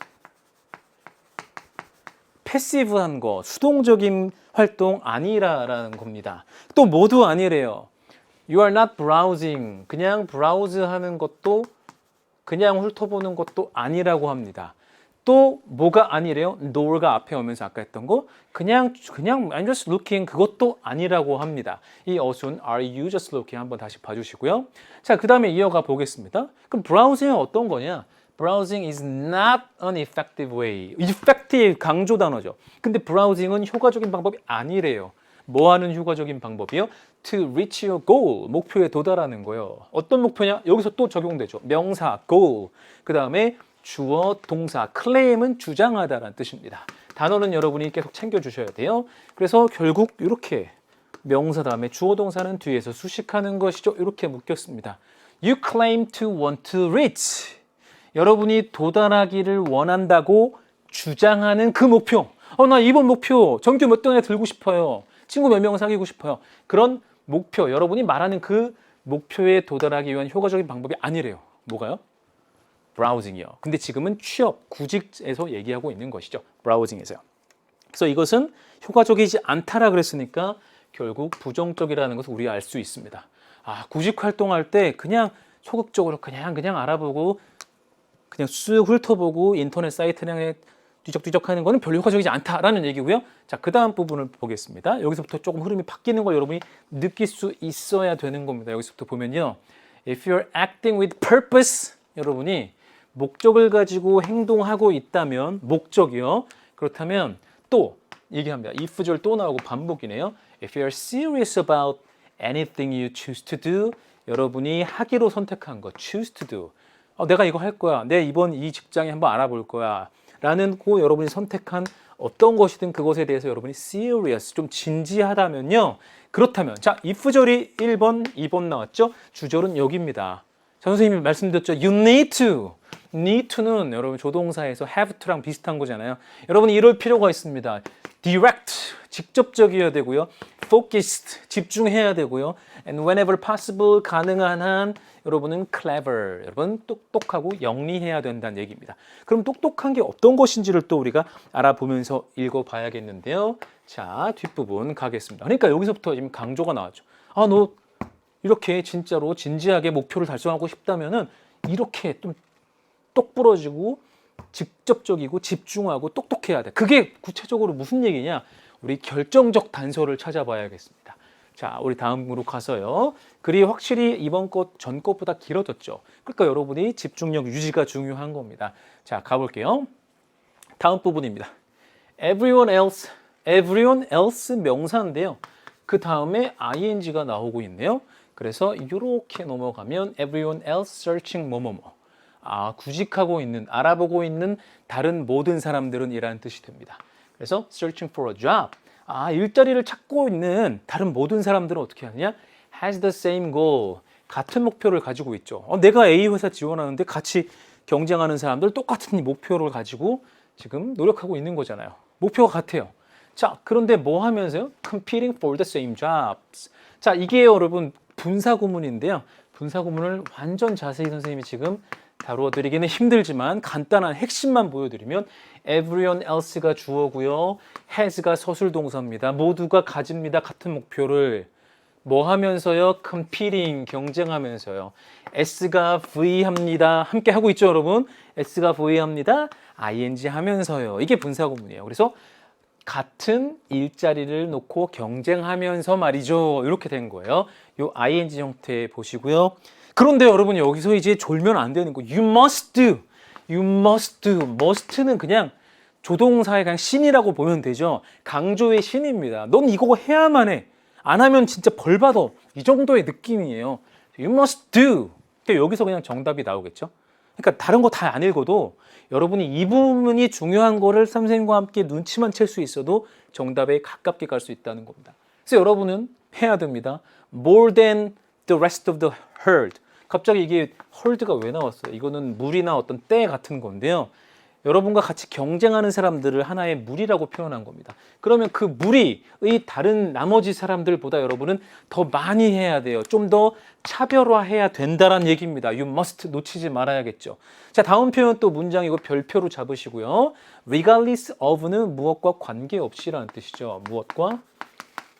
Speaker 1: 패시브한 거, 수동적인 활동 아니라라는 겁니다. 또 모두 아니래요. You are not browsing. 그냥 브라우즈 하는 것도 그냥 훑어보는 것도 아니라고 합니다. 또 뭐가 아니래요? nor가 앞에 오면서 아까 했던 거 그냥 I'm just looking 그것도 아니라고 합니다. 이 어순 are you just looking 한번 다시 봐주시고요. 자, 그 다음에 이어가 보겠습니다. 그럼 browsing은 어떤 거냐? Browsing is not an effective way. effective 강조 단어죠. 근데 browsing은 효과적인 방법이 아니래요. 뭐 하는 효과적인 방법이요? To reach your goal. 목표에 도달하는 거예요. 어떤 목표냐? 여기서 또 적용되죠. 명사, goal. 그 다음에 주어, 동사, claim은 주장하다라는 뜻입니다. 단어는 여러분이 계속 챙겨주셔야 돼요. 그래서 결국 이렇게 명사 다음에 주어, 동사는 뒤에서 수식하는 것이죠. 이렇게 묶였습니다. You claim to want to reach. 여러분이 도달하기를 원한다고 주장하는 그 목표. 나 이번 목표 전교 몇 등에 들고 싶어요. 친구 몇 명 사귀고 싶어요. 그런 목표, 여러분이 말하는 그 목표에 도달하기 위한 효과적인 방법이 아니래요. 뭐가요? 브라우징이요. 근데 지금은 취업, 구직에서 얘기하고 있는 것이죠. 브라우징에서요. 그래서 이것은 효과적이지 않다라 그랬으니까 결국 부정적이라는 것을 우리가 알 수 있습니다. 구직 활동할 때 그냥 소극적으로 그냥 알아보고 그냥 쓱 훑어보고 인터넷 사이트량에 뒤적뒤적 하는 거는 별로 효과적이지 않다라는 얘기고요. 자, 그 다음 부분을 보겠습니다. 여기서부터 조금 흐름이 바뀌는 걸 여러분이 느낄 수 있어야 되는 겁니다. 여기서부터 보면요. If you're acting with purpose, 여러분이 목적을 가지고 행동하고 있다면, 목적이요. 그렇다면 또 얘기합니다. if절 또 나오고 반복이네요. If you're serious about anything you choose to do, 여러분이 하기로 선택한 거, choose to do. 내가 이거 할 거야. 내 이번 이 직장에 한번 알아볼 거야. 라는 고 여러분이 선택한 어떤 것이든 그것에 대해서 여러분이 serious, 좀 진지하다면요. 그렇다면 자, if절이 1번, 2번 나왔죠? 주절은 여기입니다. 자, 선생님이 말씀드렸죠. You need to. need to는 여러분 조동사에서 have to랑 비슷한 거잖아요. 여러분이 이럴 필요가 있습니다. direct, 직접적이어야 되고요. focused, 집중해야 되고요. and whenever possible, 가능한 한 여러분은 clever, 여러분 똑똑하고 영리해야 된다는 얘기입니다. 그럼 똑똑한 게 어떤 것인지를 또 우리가 알아보면서 읽어봐야겠는데요. 자, 뒷부분 가겠습니다. 그러니까 여기서부터 지금 강조가 나왔죠. 아, 너 이렇게 진짜로 진지하게 목표를 달성하고 싶다면은 이렇게 좀 똑부러지고 직접적이고 집중하고 똑똑해야 돼. 그게 구체적으로 무슨 얘기냐? 우리 결정적 단서를 찾아봐야겠습니다. 자, 우리 다음으로 가서요. 글이 확실히 이번 것, 전 것보다 길어졌죠. 그러니까 여러분이 집중력 유지가 중요한 겁니다. 자, 가볼게요. 다음 부분입니다. everyone else 명사인데요. 그 다음에 ing가 나오고 있네요. 그래서 이렇게 넘어가면 everyone else searching 뭐뭐뭐. 아, 구직하고 있는, 알아보고 있는 다른 모든 사람들은 이라는 뜻이 됩니다. 그래서 searching for a job. 아, 일자리를 찾고 있는 다른 모든 사람들은 어떻게 하느냐? has the same goal. 같은 목표를 가지고 있죠. 내가 A 회사 지원하는데 같이 경쟁하는 사람들 똑같은 목표를 가지고 지금 노력하고 있는 거잖아요. 목표가 같아요. 자, 그런데 뭐 하면서요? competing for the same jobs. 자, 이게 여러분 분사구문인데요. 분사구문을 완전 자세히 선생님이 지금 다루어드리기는 힘들지만 간단한 핵심만 보여드리면 everyone else가 주어고요. has가 서술동사입니다. 모두가 가집니다. 같은 목표를. 뭐 하면서요? competing, 경쟁하면서요. s가 v합니다. 함께 하고 있죠, 여러분? s가 v합니다. ing 하면서요. 이게 분사구문이에요. 그래서 같은 일자리를 놓고 경쟁하면서 말이죠. 이렇게 된 거예요. 요 ing 형태 보시고요. 그런데 여러분 여기서 이제 졸면 안 되는 거. You must do. You must do. must는 그냥 조동사의 그냥 신이라고 보면 되죠. 강조의 신입니다. 넌 이거 해야만 해. 안 하면 진짜 벌 받아. 이 정도의 느낌이에요. You must do. 그러니까 여기서 그냥 정답이 나오겠죠. 그러니까 다른 거 다 안 읽어도 여러분이 이 부분이 중요한 거를 선생님과 함께 눈치만 챌 수 있어도 정답에 가깝게 갈 수 있다는 겁니다. 그래서 여러분은 해야 됩니다. More than the rest of the herd. 갑자기 이게 herd가 왜 나왔어요? 이거는 물이나 어떤 때 같은 건데요. 여러분과 같이 경쟁하는 사람들을 하나의 무리라고 표현한 겁니다. 그러면 그 무리의 다른 나머지 사람들보다 여러분은 더 많이 해야 돼요. 좀 더 차별화해야 된다는 얘기입니다. You must 놓치지 말아야겠죠. 자, 다음 표현 또 문장 이거 별표로 잡으시고요. regardless of는 무엇과 관계없이라는 뜻이죠. 무엇과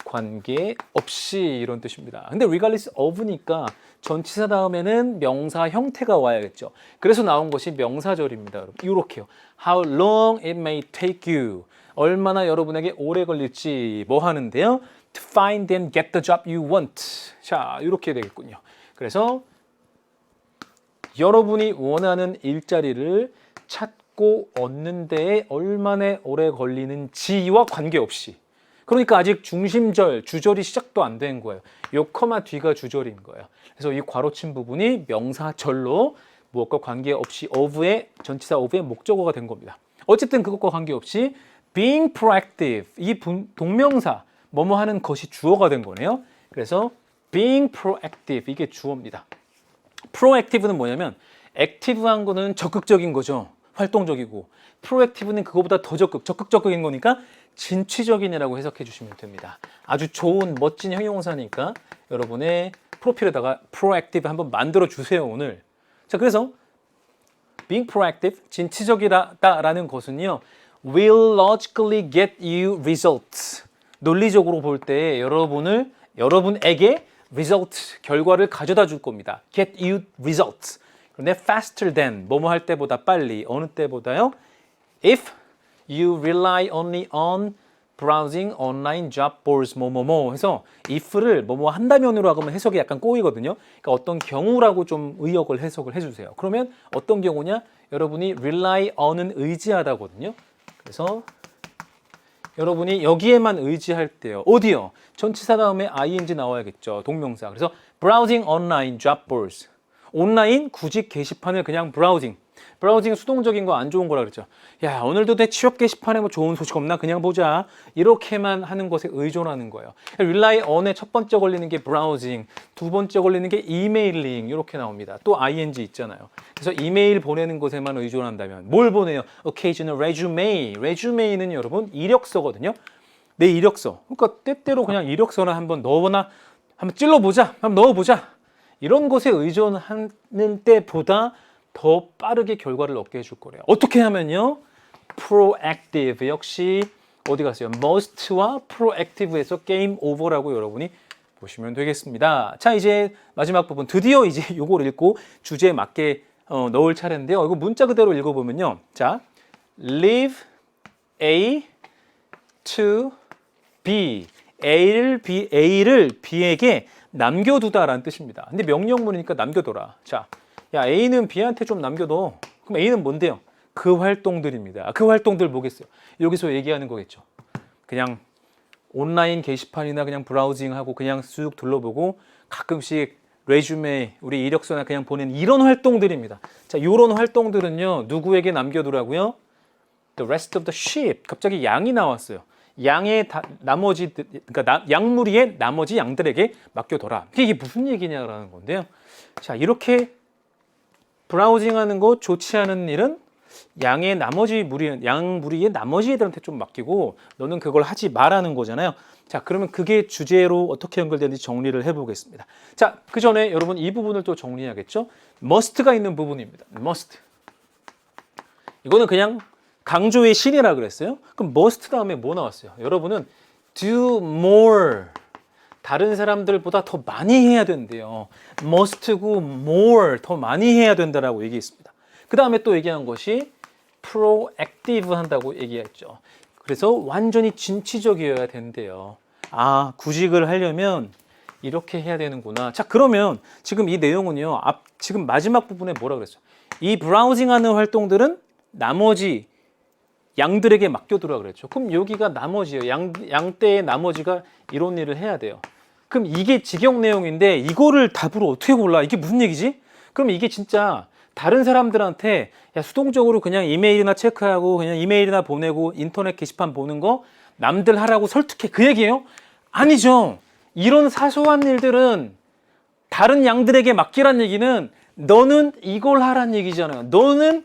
Speaker 1: 관계없이 이런 뜻입니다. 근데 regardless of니까 전치사 다음에는 명사 형태가 와야겠죠. 그래서 나온 것이 명사절입니다. 여러분. 이렇게요. How long it may take you. 얼마나 여러분에게 오래 걸릴지 뭐 하는데요? To find and get the job you want. 자, 이렇게 되겠군요. 그래서 여러분이 원하는 일자리를 찾고 얻는 데에 얼마나 오래 걸리는지와 관계없이. 그러니까 아직 중심절, 주절이 시작도 안 된 거예요. 요 커마 뒤가 주절인 거예요. 그래서 이 괄호친 부분이 명사절로 무엇과 관계없이 of의 전치사 of의 목적어가 된 겁니다. 어쨌든 그것과 관계없이 being proactive, 이 동명사 뭐뭐 하는 것이 주어가 된 거네요. 그래서 being proactive 이게 주어입니다. proactive는 뭐냐면 active한 거는 적극적인 거죠. 활동적이고 proactive는 그거보다 더 적극적인 거니까 진취적인이라고 해석해 주시면 됩니다. 아주 좋은 멋진 형용사니까 여러분의 프로필에다가 proactive 한번 만들어 주세요 오늘. 자, 그래서 being proactive, 진취적이다라는 것은요 will logically get you results. 논리적으로 볼 때 여러분에게 result, 결과를 가져다 줄 겁니다. get you results. 그런데 faster than, 뭐뭐 할 때보다 빨리, 어느 때보다요? if you rely only on browsing online job boards 뭐뭐뭐 해서 if를 뭐뭐 한다면으로 하면 해석이 약간 꼬이거든요. 그러니까 어떤 경우라고 좀 의역을 해석을 해주세요. 그러면 어떤 경우냐? 여러분이 rely on은 의지하다거든요. 그래서 여러분이 여기에만 의지할 때요. 어디요? 전치사 다음에 ing 나와야겠죠. 동명사. 그래서 browsing online job boards. 온라인 구직 게시판을 그냥 browsing. 브라우징 수동적인 거 안 좋은 거라 그랬죠. 야, 오늘도 내 취업 게시판에 뭐 좋은 소식 없나 그냥 보자. 이렇게만 하는 것에 의존하는 거예요. rely on에 첫 번째 걸리는 게 브라우징, 두 번째 걸리는 게 이메일링 이렇게 나옵니다. 또 ing 있잖아요. 그래서 이메일 보내는 것에만 의존한다면 뭘 보내요? occasional resume. resume는 여러분 이력서거든요. 내 이력서. 그러니까 때때로 그냥 이력서나 한번 넣어보나 한번 찔러보자. 한번 넣어보자. 이런 것에 의존하는 때보다 더 빠르게 결과를 얻게 해줄 거래요. 어떻게 하면요? proactive. 역시 어디 갔어요? most와 proactive에서 game over라고 여러분이 보시면 되겠습니다. 자, 이제 마지막 부분. 드디어 이제 요걸 읽고 주제에 맞게 넣을 차례인데요. 이거 문자 그대로 읽어보면요. 자, leave A to B. A를 B에게 남겨두다라는 뜻입니다. 근데 명령문이니까 남겨둬라. 자, 야, A는 B한테 좀 남겨둬. 그럼 A는 뭔데요? 그 활동들입니다. 그 활동들 뭐겠어요? 여기서 얘기하는 거겠죠. 그냥 온라인 게시판이나 그냥 브라우징하고 그냥 쑥 둘러보고 가끔씩 레주메, 우리 이력서나 그냥 보낸 이런 활동들입니다. 자, 이런 활동들은요, 누구에게 남겨두라고요? The rest of the sheep. 갑자기 양이 나왔어요. 양의 나머지, 그러니까 양무리의 나머지 양들에게 맡겨둬라. 이게 무슨 얘기냐라는 건데요. 자, 이렇게 브라우징하는 거 좋지 않은 일은 양의 나머지 양무리의 나머지 애들한테 좀 맡기고 너는 그걸 하지 말라는 거잖아요. 자, 그러면 그게 주제로 어떻게 연결되는지 정리를 해보겠습니다. 자, 그 전에 여러분 이 부분을 또 정리해야겠죠. must가 있는 부분입니다. must. 이거는 그냥 강조의 신이라 그랬어요. 그럼 must 다음에 뭐 나왔어요? 여러분은 do more. 다른 사람들보다 더 많이 해야 된대요. must고 more. 더 많이 해야 된다라고 얘기했습니다. 그 다음에 또 얘기한 것이 proactive 한다고 얘기했죠. 그래서 완전히 진취적이어야 된대요. 아, 구직을 하려면 이렇게 해야 되는구나. 자, 그러면 지금 이 내용은요. 지금 마지막 부분에 뭐라 그랬어요? 이 브라우징하는 활동들은 나머지 양들에게 맡겨두라 그랬죠. 그럼 여기가 나머지예요. 양떼의 나머지가 이런 일을 해야 돼요. 그럼 이게 직역 내용인데 이거를 답으로 어떻게 골라? 이게 무슨 얘기지? 그럼 이게 진짜 다른 사람들한테 야, 수동적으로 그냥 이메일이나 체크하고 그냥 이메일이나 보내고 인터넷 게시판 보는 거 남들 하라고 설득해. 그 얘기예요? 아니죠. 이런 사소한 일들은 다른 양들에게 맡기란 얘기는 너는 이걸 하란 얘기잖아요. 너는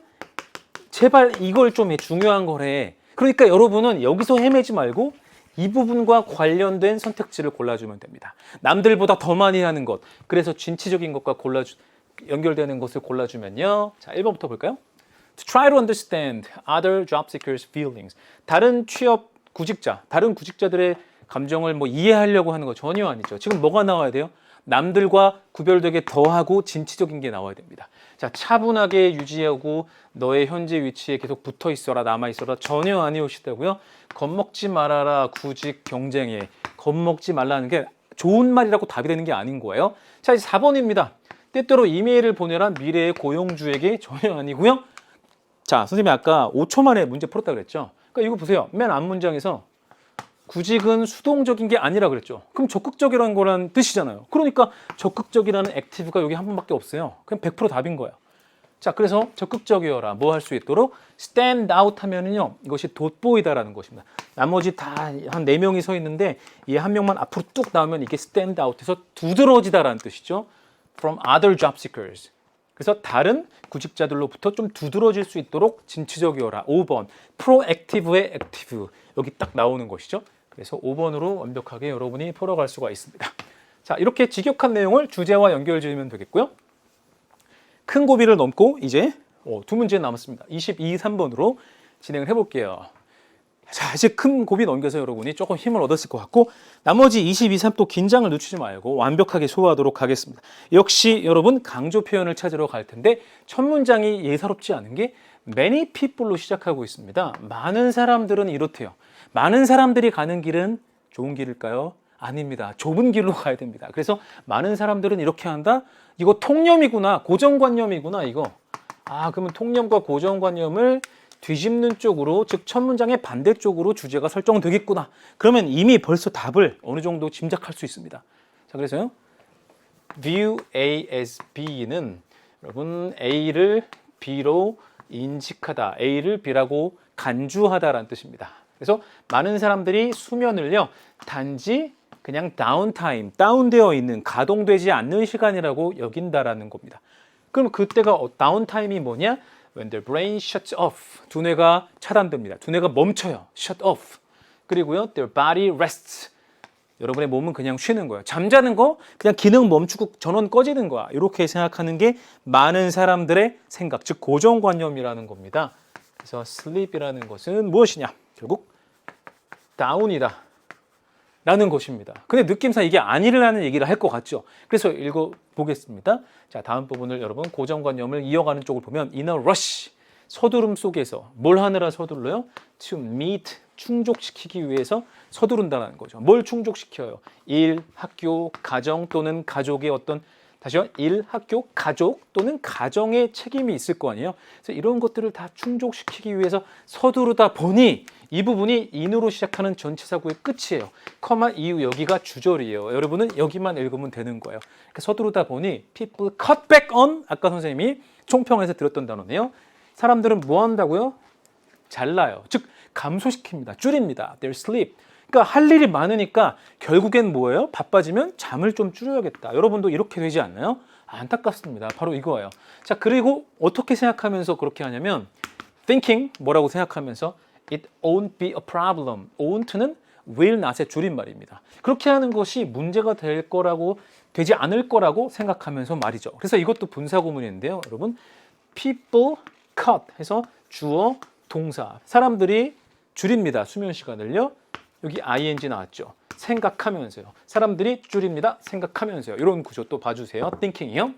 Speaker 1: 제발 이걸 좀 해. 중요한 거래. 그러니까 여러분은 여기서 헤매지 말고 이 부분과 관련된 선택지를 골라주면 됩니다. 남들보다 더 많이 하는 것. 그래서 진취적인 것과 연결되는 것을 골라주면요. 자, 1번부터 볼까요? To try to understand other job seekers' feelings. 다른 구직자들의 감정을 뭐 이해하려고 하는 거 전혀 아니죠. 지금 뭐가 나와야 돼요? 남들과 구별되게 더하고 진취적인 게 나와야 됩니다. 자, 차분하게 유지하고 너의 현재 위치에 계속 붙어 있어라, 남아 있어라 전혀 아니오시다고요. 겁먹지 말아라, 구직 경쟁에. 겁먹지 말라는 게 좋은 말이라고 답이 되는 게 아닌 거예요. 자, 이제 4번입니다. 때때로 이메일을 보내란 미래의 고용주에게 전혀 아니고요. 자, 선생님이 아까 5초 만에 문제 풀었다 그랬죠. 그러니까 이거 보세요. 맨 앞 문장에서 구직은 수동적인 게 아니라 그랬죠. 그럼 적극적이라는 거란 뜻이잖아요. 그러니까 적극적이라는 액티브가 여기 한 번밖에 없어요. 그럼 100% 답인 거예요. 자, 그래서 적극적이어라. 뭐 할 수 있도록 stand out 하면은요. 이것이 돋보이다라는 것입니다. 나머지 다 한 4명이 서 있는데 이 한 명만 앞으로 뚝 나오면 이게 stand out해서 두드러지다라는 뜻이죠. From other job seekers. 그래서 다른 구직자들로부터 좀 두드러질 수 있도록 진취적이어라. 5번. proactive의 active. 여기 딱 나오는 것이죠. 그래서 5번으로 완벽하게 여러분이 풀어갈 수가 있습니다. 자, 이렇게 직역한 내용을 주제와 연결 지으면 되겠고요. 큰 고비를 넘고 이제 두 문제 남았습니다. 22, 3번으로 진행을 해볼게요. 자, 이제 큰 고비 넘겨서 여러분이 조금 힘을 얻었을 것 같고 나머지 22, 3 또 긴장을 늦추지 말고 완벽하게 소화하도록 하겠습니다. 역시 여러분 강조 표현을 찾으러 갈 텐데 첫 문장이 예사롭지 않은 게 many people로 시작하고 있습니다. 많은 사람들은 이렇대요. 많은 사람들이 가는 길은 좋은 길일까요? 아닙니다. 좁은 길로 가야 됩니다. 그래서 많은 사람들은 이렇게 한다? 이거 통념이구나. 고정관념이구나 이거. 아, 그러면 통념과 고정관념을 뒤집는 쪽으로, 즉 첫 문장의 반대쪽으로 주제가 설정되겠구나. 그러면 이미 벌써 답을 어느 정도 짐작할 수 있습니다. 자, 그래서요. View A as B는 여러분 A를 B로 인식하다. A를 B라고 간주하다라는 뜻입니다. 그래서 많은 사람들이 수면을요, 단지 그냥 다운타임, 다운되어 있는, 가동되지 않는 시간이라고 여긴다라는 겁니다. 그럼 그때가 다운타임이 뭐냐? When the brain shuts off. 두뇌가 차단됩니다. 두뇌가 멈춰요. shut off. 그리고요, their body rests. 여러분의 몸은 그냥 쉬는 거예요. 잠자는 거 그냥 기능 멈추고 전원 꺼지는 거야. 이렇게 생각하는 게 많은 사람들의 생각, 즉 고정관념이라는 겁니다. 그래서 sleep이라는 것은 무엇이냐? 결국 다운이다 라는 것입니다. 근데 느낌상 이게 아니라는 얘기를 할 것 같죠. 그래서 읽어보겠습니다. 자, 다음 부분을 여러분 고정관념을 이어가는 쪽을 보면 in a rush, 서두름 속에서 뭘 하느라 서둘러요? to meet, 충족시키기 위해서 서두른다는 거죠. 뭘 충족시켜요? 일, 학교, 가정 또는 가족의 어떤, 다시요, 일, 학교, 가족 또는 가정의 책임이 있을 거 아니에요. 그래서 이런 것들을 다 충족시키기 위해서 서두르다 보니 이 부분이 in으로 시작하는 전치사구의 끝이에요. 커마 이후 여기가 주절이에요. 여러분은 여기만 읽으면 되는 거예요. 그러니까 서두르다 보니 people cut back on, 아까 선생님이 총평에서 들었던 단어네요. 사람들은 뭐 한다고요? 잘라요. 즉 감소시킵니다. 줄입니다. Their sleep. 그러니까 할 일이 많으니까 결국엔 뭐예요? 바빠지면 잠을 좀 줄여야겠다. 여러분도 이렇게 되지 않나요? 안타깝습니다. 바로 이거예요. 자, 그리고 어떻게 생각하면서 그렇게 하냐면 thinking, 뭐라고 생각하면서 it won't be a problem. won't는 will not의 줄임말입니다. 그렇게 하는 것이 문제가 될 거라고, 되지 않을 거라고 생각하면서 말이죠. 그래서 이것도 분사구문인데요. 여러분, people cut 해서 주어, 동사. 사람들이 줄입니다. 수면 시간을요. 여기 ing 나왔죠. 생각하면서요. 사람들이 줄입니다. 생각하면서요. 이런 구조 또 봐주세요. thinking이요.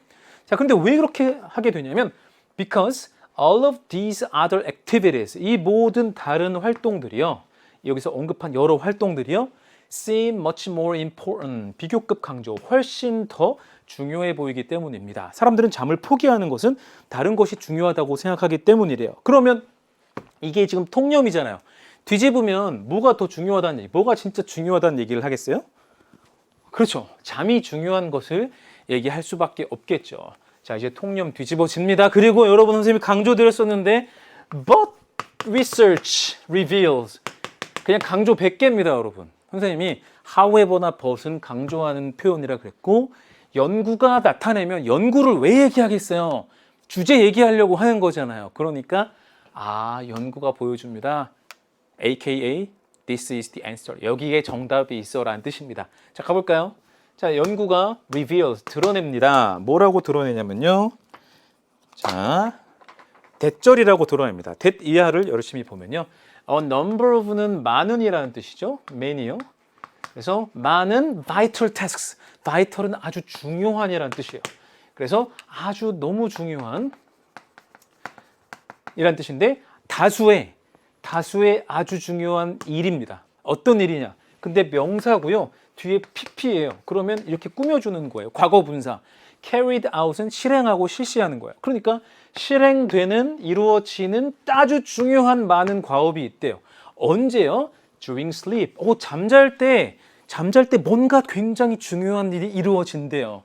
Speaker 1: 자, 근데 왜 그렇게 하게 되냐면 because all of these other activities, 이 모든 다른 활동들이요. 여기서 언급한 여러 활동들이요. seem much more important, 비교급 강조, 훨씬 더 중요해 보이기 때문입니다. 사람들은 잠을 포기하는 것은 다른 것이 중요하다고 생각하기 때문이래요. 그러면 이게 지금 통념이잖아요. 뒤집으면 뭐가 더 중요하다는 얘기, 뭐가 진짜 중요하다는 얘기를 하겠어요? 그렇죠. 잠이 중요한 것을 얘기할 수밖에 없겠죠. 자, 이제 통념 뒤집어집니다. 그리고 여러분, 선생님이 강조드렸었는데 but research reveals, 그냥 강조 100개입니다. 여러분, 선생님이 however나 but은 강조하는 표현이라 그랬고, 연구가 나타내면 연구를 왜 얘기하겠어요? 주제 얘기하려고 하는 거잖아요. 그러니까 연구가 보여줍니다. AKA this is the answer. 여기에 정답이 있어 라는 뜻입니다. 자, 가볼까요? 자, 연구가 reveals, 드러냅니다. 뭐라고 드러내냐면요. 자, 대절이라고 드러냅니다. that 이하를 열심히 보면요. A number of는 많은이라는 뜻이죠. many요. 그래서 많은 vital tasks. vital은 아주 중요한이라는 뜻이에요. 그래서 아주 너무 중요한 이란 뜻인데 다수의 아주 중요한 일입니다. 어떤 일이냐? 근데 명사고요. 뒤에 pp예요. 그러면 이렇게 꾸며주는 거예요. 과거 분사. carried out은 실행하고 실시하는 거예요. 그러니까 실행되는, 이루어지는 아주 중요한 많은 과업이 있대요. 언제요? during sleep. 잠잘 때 뭔가 굉장히 중요한 일이 이루어진대요.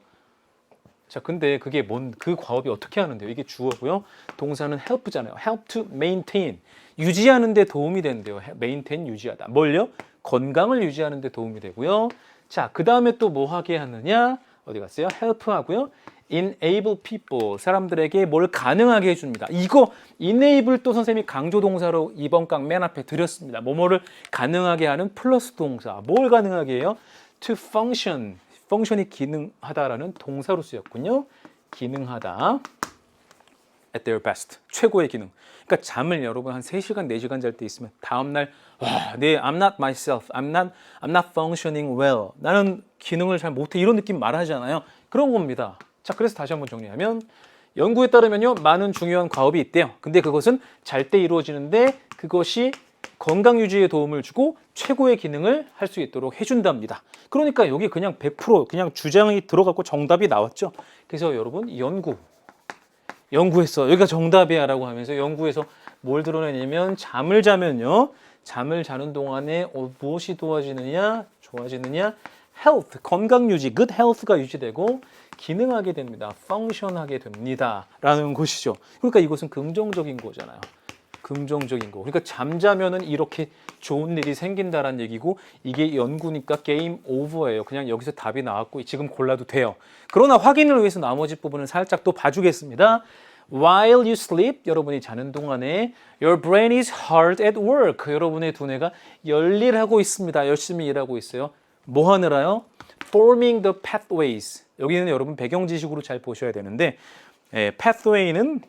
Speaker 1: 자, 근데 그게 그 과업이 어떻게 하는데요? 이게 주어고요. 동사는 help잖아요. help to maintain. 유지하는 데 도움이 된대요. maintain, 유지하다. 뭘요? 건강을 유지하는 데 도움이 되고요. 자, 그 다음에 또 뭐 하게 하느냐? 어디 갔어요? help 하고요. enable people. 사람들에게 뭘 가능하게 해줍니다. 이거 enable 또 선생님이 강조 동사로 이번 강 맨 앞에 드렸습니다. 뭐뭐를 가능하게 하는 플러스 동사. 뭘 가능하게 해요? to function. 펑션이 기능하다라는 동사로 쓰였군요. 기능하다. at their best. 최고의 기능. 그러니까 잠을 여러분 한 3시간, 4시간 잘 때 있으면 다음날 I'm not myself. I'm not functioning well. 나는 기능을 잘 못해. 이런 느낌 말하잖아요. 그런 겁니다. 자, 그래서 다시 한번 정리하면 연구에 따르면요. 많은 중요한 과업이 있대요. 근데 그것은 잘 때 이루어지는데 그것이 건강 유지에 도움을 주고 최고의 기능을 할 수 있도록 해준답니다. 그러니까 여기 그냥 100% 그냥 주장이 들어갔고 정답이 나왔죠. 그래서 여러분 연구했어. 여기가 정답이야 라고 하면서 연구에서 뭘 드러내냐면 잠을 자면요. 잠을 자는 동안에 무엇이 좋아지느냐? health, 건강 유지, good health가 유지되고 기능하게 됩니다. function하게 됩니다. 라는 것이죠. 그러니까 이것은 긍정적인 거잖아요. 긍정적인 거. 그러니까 잠자면은 이렇게 좋은 일이 생긴다라는 얘기고 이게 연구니까 게임 오버예요. 그냥 여기서 답이 나왔고 지금 골라도 돼요. 그러나 확인을 위해서 나머지 부분은 살짝 또 봐주겠습니다. While you sleep, 여러분이 자는 동안에 your brain is hard at work. 여러분의 두뇌가 열일하고 있습니다. 열심히 일하고 있어요. 뭐 하느라요? Forming the pathways. 여기는 여러분 배경 지식으로 잘 보셔야 되는데 pathway는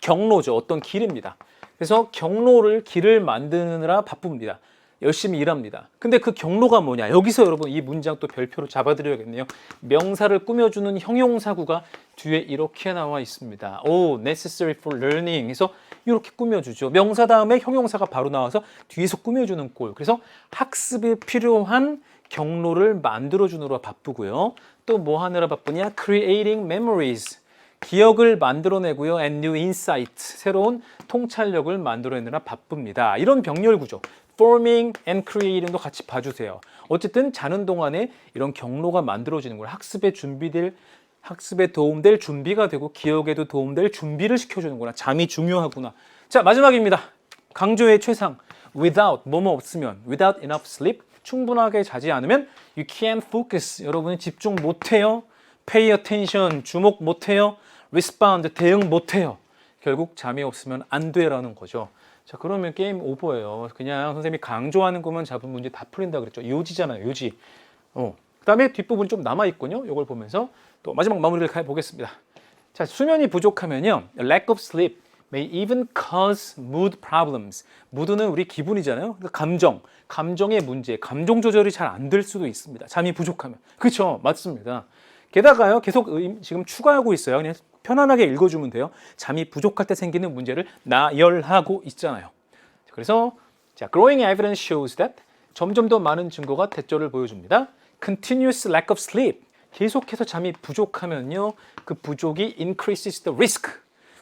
Speaker 1: 경로죠. 어떤 길입니다. 그래서 길을 만드느라 바쁩니다. 열심히 일합니다. 근데 그 경로가 뭐냐? 여기서 여러분 이 문장 또 별표로 잡아드려야겠네요. 명사를 꾸며주는 형용사구가 뒤에 이렇게 나와 있습니다. necessary for learning 해서 이렇게 꾸며주죠. 명사 다음에 형용사가 바로 나와서 뒤에서 꾸며주는 꼴. 그래서 학습에 필요한 경로를 만들어주느라 바쁘고요. 또 뭐 하느라 바쁘냐? Creating memories. 기억을 만들어내고요. and new insight. 새로운 통찰력을 만들어내느라 바쁩니다. 이런 병렬 구조. forming and creating도 같이 봐주세요. 어쨌든 자는 동안에 이런 경로가 만들어지는 걸 학습에 도움될 준비가 되고 기억에도 도움될 준비를 시켜주는구나. 잠이 중요하구나. 자, 마지막입니다. 강조의 최상. without, 뭐뭐 없으면, without enough sleep, 충분하게 자지 않으면 you can't focus. 여러분이 집중 못해요. pay attention, 주목 못해요. respond, 대응 못해요. 결국 잠이 없으면 안 돼라는 거죠. 자, 그러면 게임 오버예요. 그냥 선생님이 강조하는 것만 잡은 문제 다 풀린다 그랬죠. 요지잖아요, 요지. 그 다음에 뒷부분이 좀 남아있군요. 이걸 보면서 또 마지막 마무리를 해보겠습니다. 자, 수면이 부족하면요. lack of sleep may even cause mood problems. mood는 우리 기분이잖아요. 그러니까 감정의 문제, 감정 조절이 잘 안 될 수도 있습니다. 잠이 부족하면. 그렇죠, 맞습니다. 게다가요, 계속 지금 추가하고 있어요. 그냥 편안하게 읽어주면 돼요. 잠이 부족할 때 생기는 문제를 나열하고 있잖아요. 그래서 자, growing evidence shows that 점점 더 많은 증거가 대조를 보여줍니다. Continuous lack of sleep. 계속해서 잠이 부족하면요, 그 부족이 increases the risk.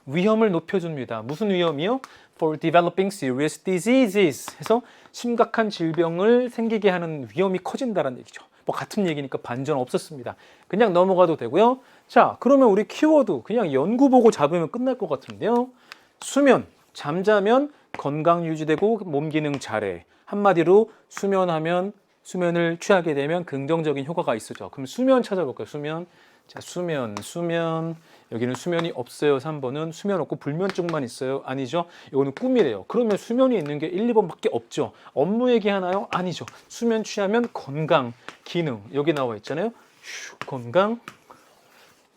Speaker 1: 위험을 높여줍니다. 무슨 위험이요? For developing serious diseases. 해서 심각한 질병을 생기게 하는 위험이 커진다는 얘기죠. 뭐 같은 얘기니까 반전 없었습니다. 그냥 넘어가도 되고요. 자, 그러면 우리 키워드 그냥 연구 보고 잡으면 끝날 것 같은데요. 수면, 잠자면 건강 유지되고 몸 기능 잘해. 한마디로 수면을 취하게 되면 긍정적인 효과가 있어죠. 그럼 수면 찾아볼까요? 수면. 자, 수면. 여기는 수면이 없어요. 3번은 수면 없고 불면증만 있어요. 아니죠. 이거는 꿈이래요. 그러면 수면이 있는 게 1, 2번밖에 없죠. 업무 얘기하나요? 아니죠. 수면 취하면 건강, 기능. 여기 나와 있잖아요. 건강,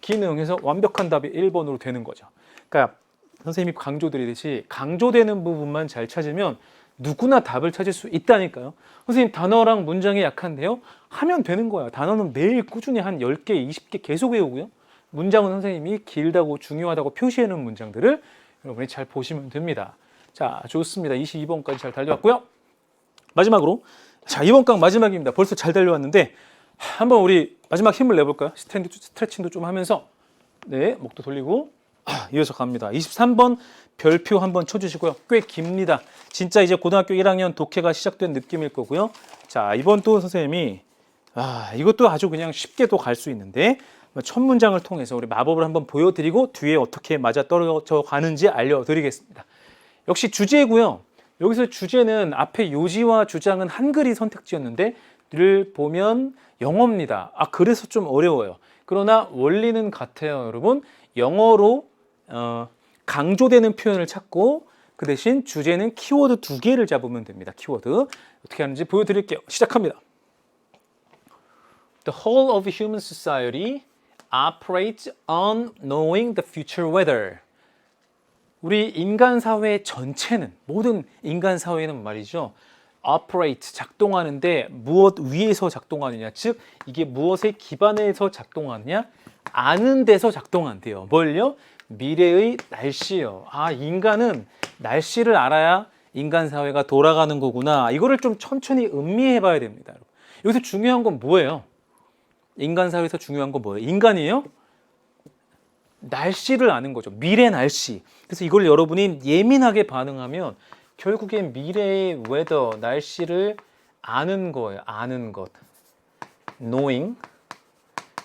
Speaker 1: 기능에서 완벽한 답이 1번으로 되는 거죠. 그러니까 선생님이 강조드리듯이 강조되는 부분만 잘 찾으면 누구나 답을 찾을 수 있다니까요. 선생님 단어랑 문장이 약한데요. 하면 되는 거야. 단어는 매일 꾸준히 한 10개, 20개 계속 외우고요. 문장은 선생님이 길다고 중요하다고 표시해 놓은 문장들을 여러분이 잘 보시면 됩니다. 자, 좋습니다. 22번까지 잘 달려왔고요. 마지막으로 자, 이번 강 마지막입니다. 벌써 잘 달려왔는데 한번 우리 마지막 힘을 내볼까요? 스트레칭도 좀 하면서 네, 목도 돌리고 이어서 갑니다. 23번 별표 한번 쳐주시고요. 꽤 깁니다. 진짜 이제 고등학교 1학년 독해가 시작된 느낌일 거고요. 자, 이번 또 선생님이 이것도 아주 그냥 쉽게 또 갈 수 있는데 첫 문장을 통해서 우리 마법을 한번 보여드리고 뒤에 어떻게 맞아 떨어져 가는지 알려드리겠습니다. 역시 주제고요. 여기서 주제는 앞에 요지와 주장은 한글이 선택지였는데 를 보면 영어입니다. 그래서 좀 어려워요. 그러나 원리는 같아요, 여러분. 영어로 강조되는 표현을 찾고 그 대신 주제는 키워드 2개를 잡으면 됩니다. 키워드 어떻게 하는지 보여드릴게요. 시작합니다. The whole of human society operates on knowing the future weather. 우리 인간 사회 전체는, 모든 인간 사회는 말이죠. operate, 작동하는데 무엇 위에서 작동하느냐, 즉 이게 무엇에 기반해서 작동하느냐, 아는 데서 작동한대요. 뭘요? 미래의 날씨요. 인간은 날씨를 알아야 인간 사회가 돌아가는 거구나. 이거를 좀 천천히 음미해 봐야 됩니다. 여기서 중요한 건 뭐예요? 인간 사회에서 중요한 건 뭐예요? 인간이에요? 날씨를 아는 거죠. 미래 날씨. 그래서 이걸 여러분이 예민하게 반응하면 결국엔 미래의 웨더, 날씨를 아는 거예요. 아는 것. knowing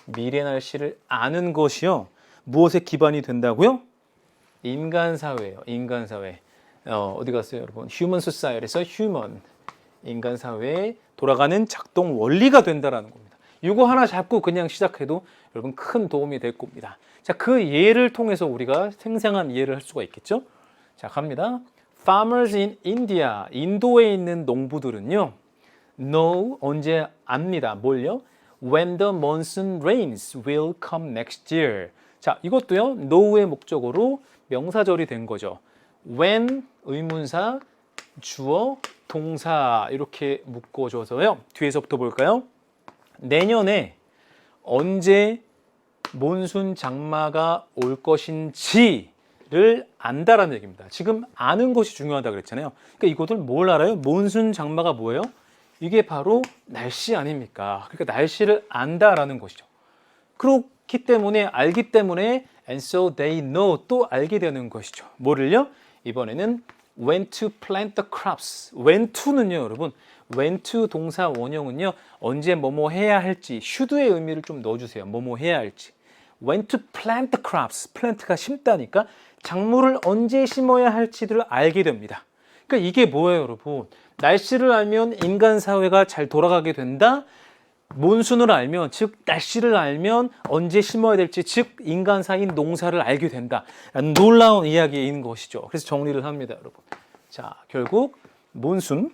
Speaker 1: 미래 날씨를 아는 것이요. 무엇에 기반이 된다고요? 인간 사회예요. 인간 사회. 어디 갔어요, 여러분? Human Society에서 human. 인간 사회에 돌아가는 작동 원리가 된다라는 겁니다. 이거 하나 잡고 그냥 시작해도 여러분 큰 도움이 될 겁니다. 자, 그 예를 통해서 우리가 생생한 이해를 할 수가 있겠죠? 자, 갑니다. Farmers in India. 인도에 있는 농부들은요. know 언제 압니다. 뭘요? When the monsoon rains will come next year. 자, 이것도요. know의 목적어로 명사절이 된 거죠. when 의문사, 주어, 동사 이렇게 묶어줘서요. 뒤에서부터 볼까요? 내년에 언제 몬순 장마가 올 것인지를 안다라는 얘기입니다. 지금 아는 것이 중요하다 그랬잖아요. 그러니까 이것을 뭘 알아요? 몬순 장마가 뭐예요? 이게 바로 날씨 아닙니까? 그러니까 날씨를 안다라는 것이죠. 그렇기 때문에 알기 때문에 and so they know 또 알게 되는 것이죠. 뭐를요? 이번에는 when to plant the crops. when to는요, 여러분. when to 동사 원형은요. 언제 뭐뭐 해야 할지 should의 의미를 좀 넣어주세요. 뭐뭐 해야 할지. when to plant the crops. plant가 심다니까 작물을 언제 심어야 할지를 알게 됩니다. 그러니까 이게 뭐예요, 여러분? 날씨를 알면 인간 사회가 잘 돌아가게 된다. 몬순을 알면, 즉 날씨를 알면 언제 심어야 될지, 즉 인간 사이인 농사를 알게 된다. 놀라운 이야기인 것이죠. 그래서 정리를 합니다, 여러분. 자, 결국 몬순,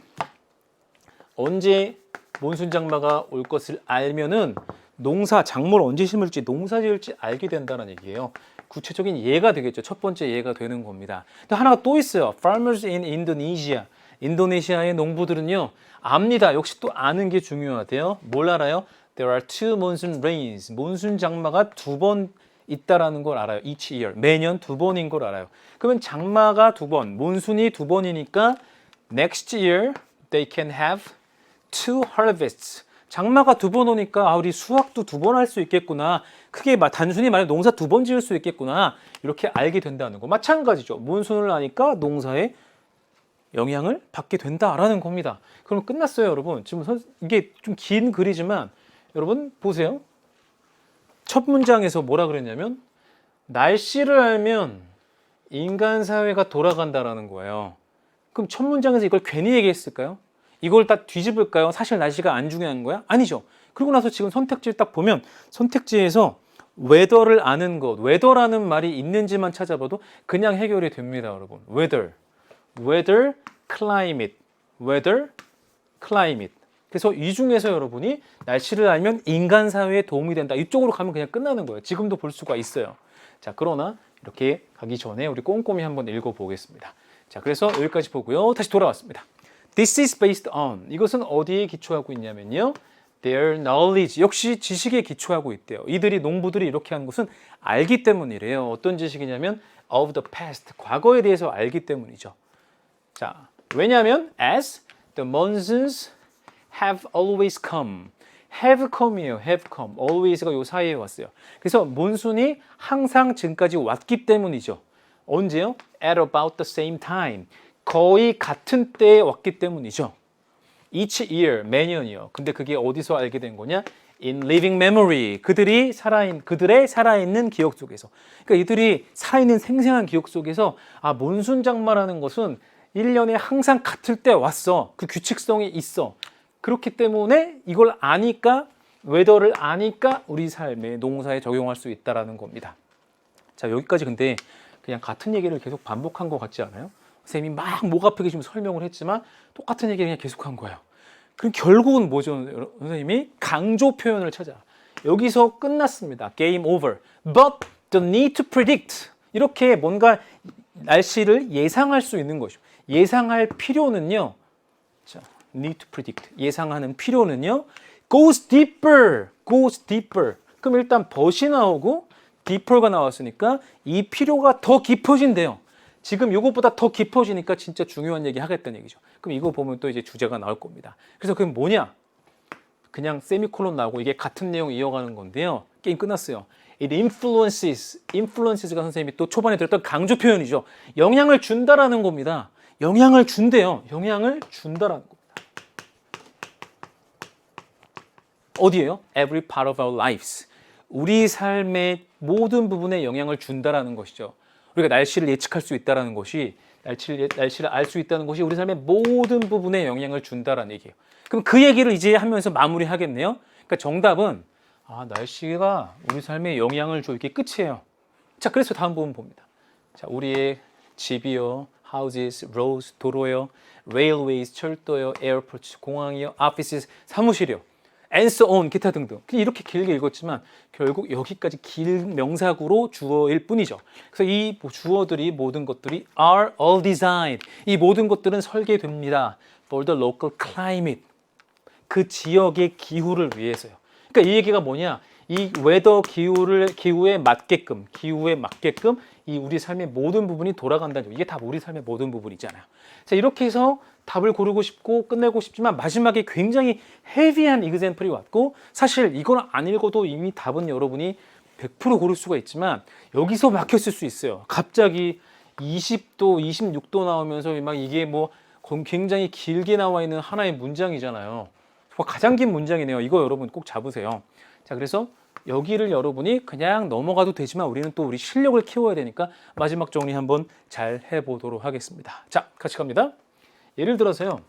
Speaker 1: 언제 몬순 장마가 올 것을 알면은 농사, 작물 언제 심을지, 농사 지을지 알게 된다는 얘기예요. 구체적인 예가 되겠죠. 첫 번째 예가 되는 겁니다. 또 하나가 또 있어요. Farmers in Indonesia. 인도네시아의 농부들은요. 압니다. 역시 또 아는 게 중요하대요. 뭘 알아요? There are two monsoon rains. 몬순 장마가 두 번 있다라는 걸 알아요. Each year. 매년 두 번인 걸 알아요. 그러면 장마가 두 번, 몬순이 두 번이니까 next year they can have two harvests. 장마가 두 번 오니까 우리 수확도 두 번 할 수 있겠구나. 크게 단순히 말해 농사 두 번 지을 수 있겠구나. 이렇게 알게 된다는 거. 마찬가지죠. 몬순을 아니까 농사에 영향을 받게 된다라는 겁니다. 그럼 끝났어요, 여러분. 지금 이게 좀 긴 글이지만 여러분 보세요. 첫 문장에서 뭐라 그랬냐면 날씨를 알면 인간 사회가 돌아간다라는 거예요. 그럼 첫 문장에서 이걸 괜히 얘기했을까요? 이걸 다 뒤집을까요? 사실 날씨가 안 중요한 거야? 아니죠. 그리고 나서 지금 선택지를 딱 보면 선택지에서 weather를 아는 것, weather라는 말이 있는지만 찾아봐도 그냥 해결이 됩니다, 여러분. weather, climate, weather, climate. 그래서 이 중에서 여러분이 날씨를 알면 인간 사회에 도움이 된다. 이쪽으로 가면 그냥 끝나는 거예요. 지금도 볼 수가 있어요. 자, 그러나 이렇게 가기 전에 우리 꼼꼼히 한번 읽어보겠습니다. 자, 그래서 여기까지 보고요. 다시 돌아왔습니다. This is based on. 이것은 어디에 기초하고 있냐면요. Their knowledge. 역시 지식에 기초하고 있대요. 이들이 농부들이 이렇게 하는 것은 알기 때문이래요. 어떤 지식이냐면 of the past. 과거에 대해서 알기 때문이죠. 자, 왜냐하면 as the monsoons have always come. have come이에요. have come. always가 요 사이에 왔어요. 그래서 몬순이 항상 지금까지 왔기 때문이죠. 언제요? At about the same time. 거의 같은 때에 왔기 때문이죠. Each year, 매년이요. 근데 그게 어디서 알게 된 거냐? In living memory. 그들의 살아있는 기억 속에서. 그러니까 이들이 살아있는 생생한 기억 속에서 몬순 장마라는 것은 1년에 항상 같을 때 왔어. 그 규칙성이 있어. 그렇기 때문에 이걸 아니까, 웨더를 아니까 우리 삶에, 농사에 적용할 수 있다는 겁니다. 자, 여기까지 근데 그냥 같은 얘기를 계속 반복한 것 같지 않아요? 선생님이 막 목 아프게 지금 설명을 했지만 똑같은 얘기를 그냥 계속한 거예요. 그럼 결국은 뭐죠? 선생님이 강조 표현을 찾아. 여기서 끝났습니다. Game over. But the need to predict. 이렇게 뭔가 날씨를 예상할 수 있는 것이죠. 예상할 필요는요. 자, need to predict. 예상하는 필요는요. Goes deeper. Goes deeper. 그럼 일단 but이 나오고 deeper가 나왔으니까 이 필요가 더 깊어진대요. 지금 이것보다 더 깊어지니까 진짜 중요한 얘기 하겠다는 얘기죠. 그럼 이거 보면 또 이제 주제가 나올 겁니다. 그래서 그게 뭐냐? 그냥 세미콜론 나오고 이게 같은 내용 이어가는 건데요. 게임 끝났어요. It influences가 선생님이 또 초반에 들었던 강조 표현이죠. 영향을 준다라는 겁니다. 영향을 준대요. 영향을 준다라는 겁니다. 어디에요? Every part of our lives. 우리 삶의 모든 부분에 영향을 준다라는 것이죠. 우리가 날씨를 예측할 수 있다라는 것이 날씨를 알 수 있다는 것이 우리 삶의 모든 부분에 영향을 준다라는 얘기예요. 그럼 그 얘기를 이제 하면서 마무리하겠네요. 그러니까 정답은 날씨가 우리 삶에 영향을 줘 이게 끝이에요. 자, 그래서 다음 부분 봅니다. 자, 우리의 집이요, houses, roads, 도로요, railways, 철도요, airports, 공항이요, offices, 사무실이요, and so on, 기타 등등. 이렇게 길게 읽었지만 결국 여기까지 길 명사구로 주어일 뿐이죠. 그래서 이 주어들이 모든 것들이 are all designed. 이 모든 것들은 설계됩니다. for the local climate. 그 지역의 기후를 위해서요. 그러니까 이 얘기가 뭐냐? 이 웨더 기후에 맞게끔 이 우리 삶의 모든 부분이 돌아간다는 거. 이게 다 우리 삶의 모든 부분이잖아요. 자, 이렇게 해서 답을 고르고 싶고 끝내고 싶지만 마지막에 굉장히 헤비한 example이 왔고 사실 이건 안 읽어도 이미 답은 여러분이 100% 고를 수가 있지만 여기서 막혔을 수 있어요. 갑자기 20도, 26도 나오면서 막 이게 뭐 굉장히 길게 나와 있는 하나의 문장이잖아요. 가장 긴 문장이네요. 이거 여러분 꼭 잡으세요. 자, 그래서 여기를 여러분이 그냥 넘어가도 되지만 우리는 또 우리 실력을 키워야 되니까 마지막 정리 한번 잘 해보도록 하겠습니다. 자, 같이 갑니다. 예를 들어서요.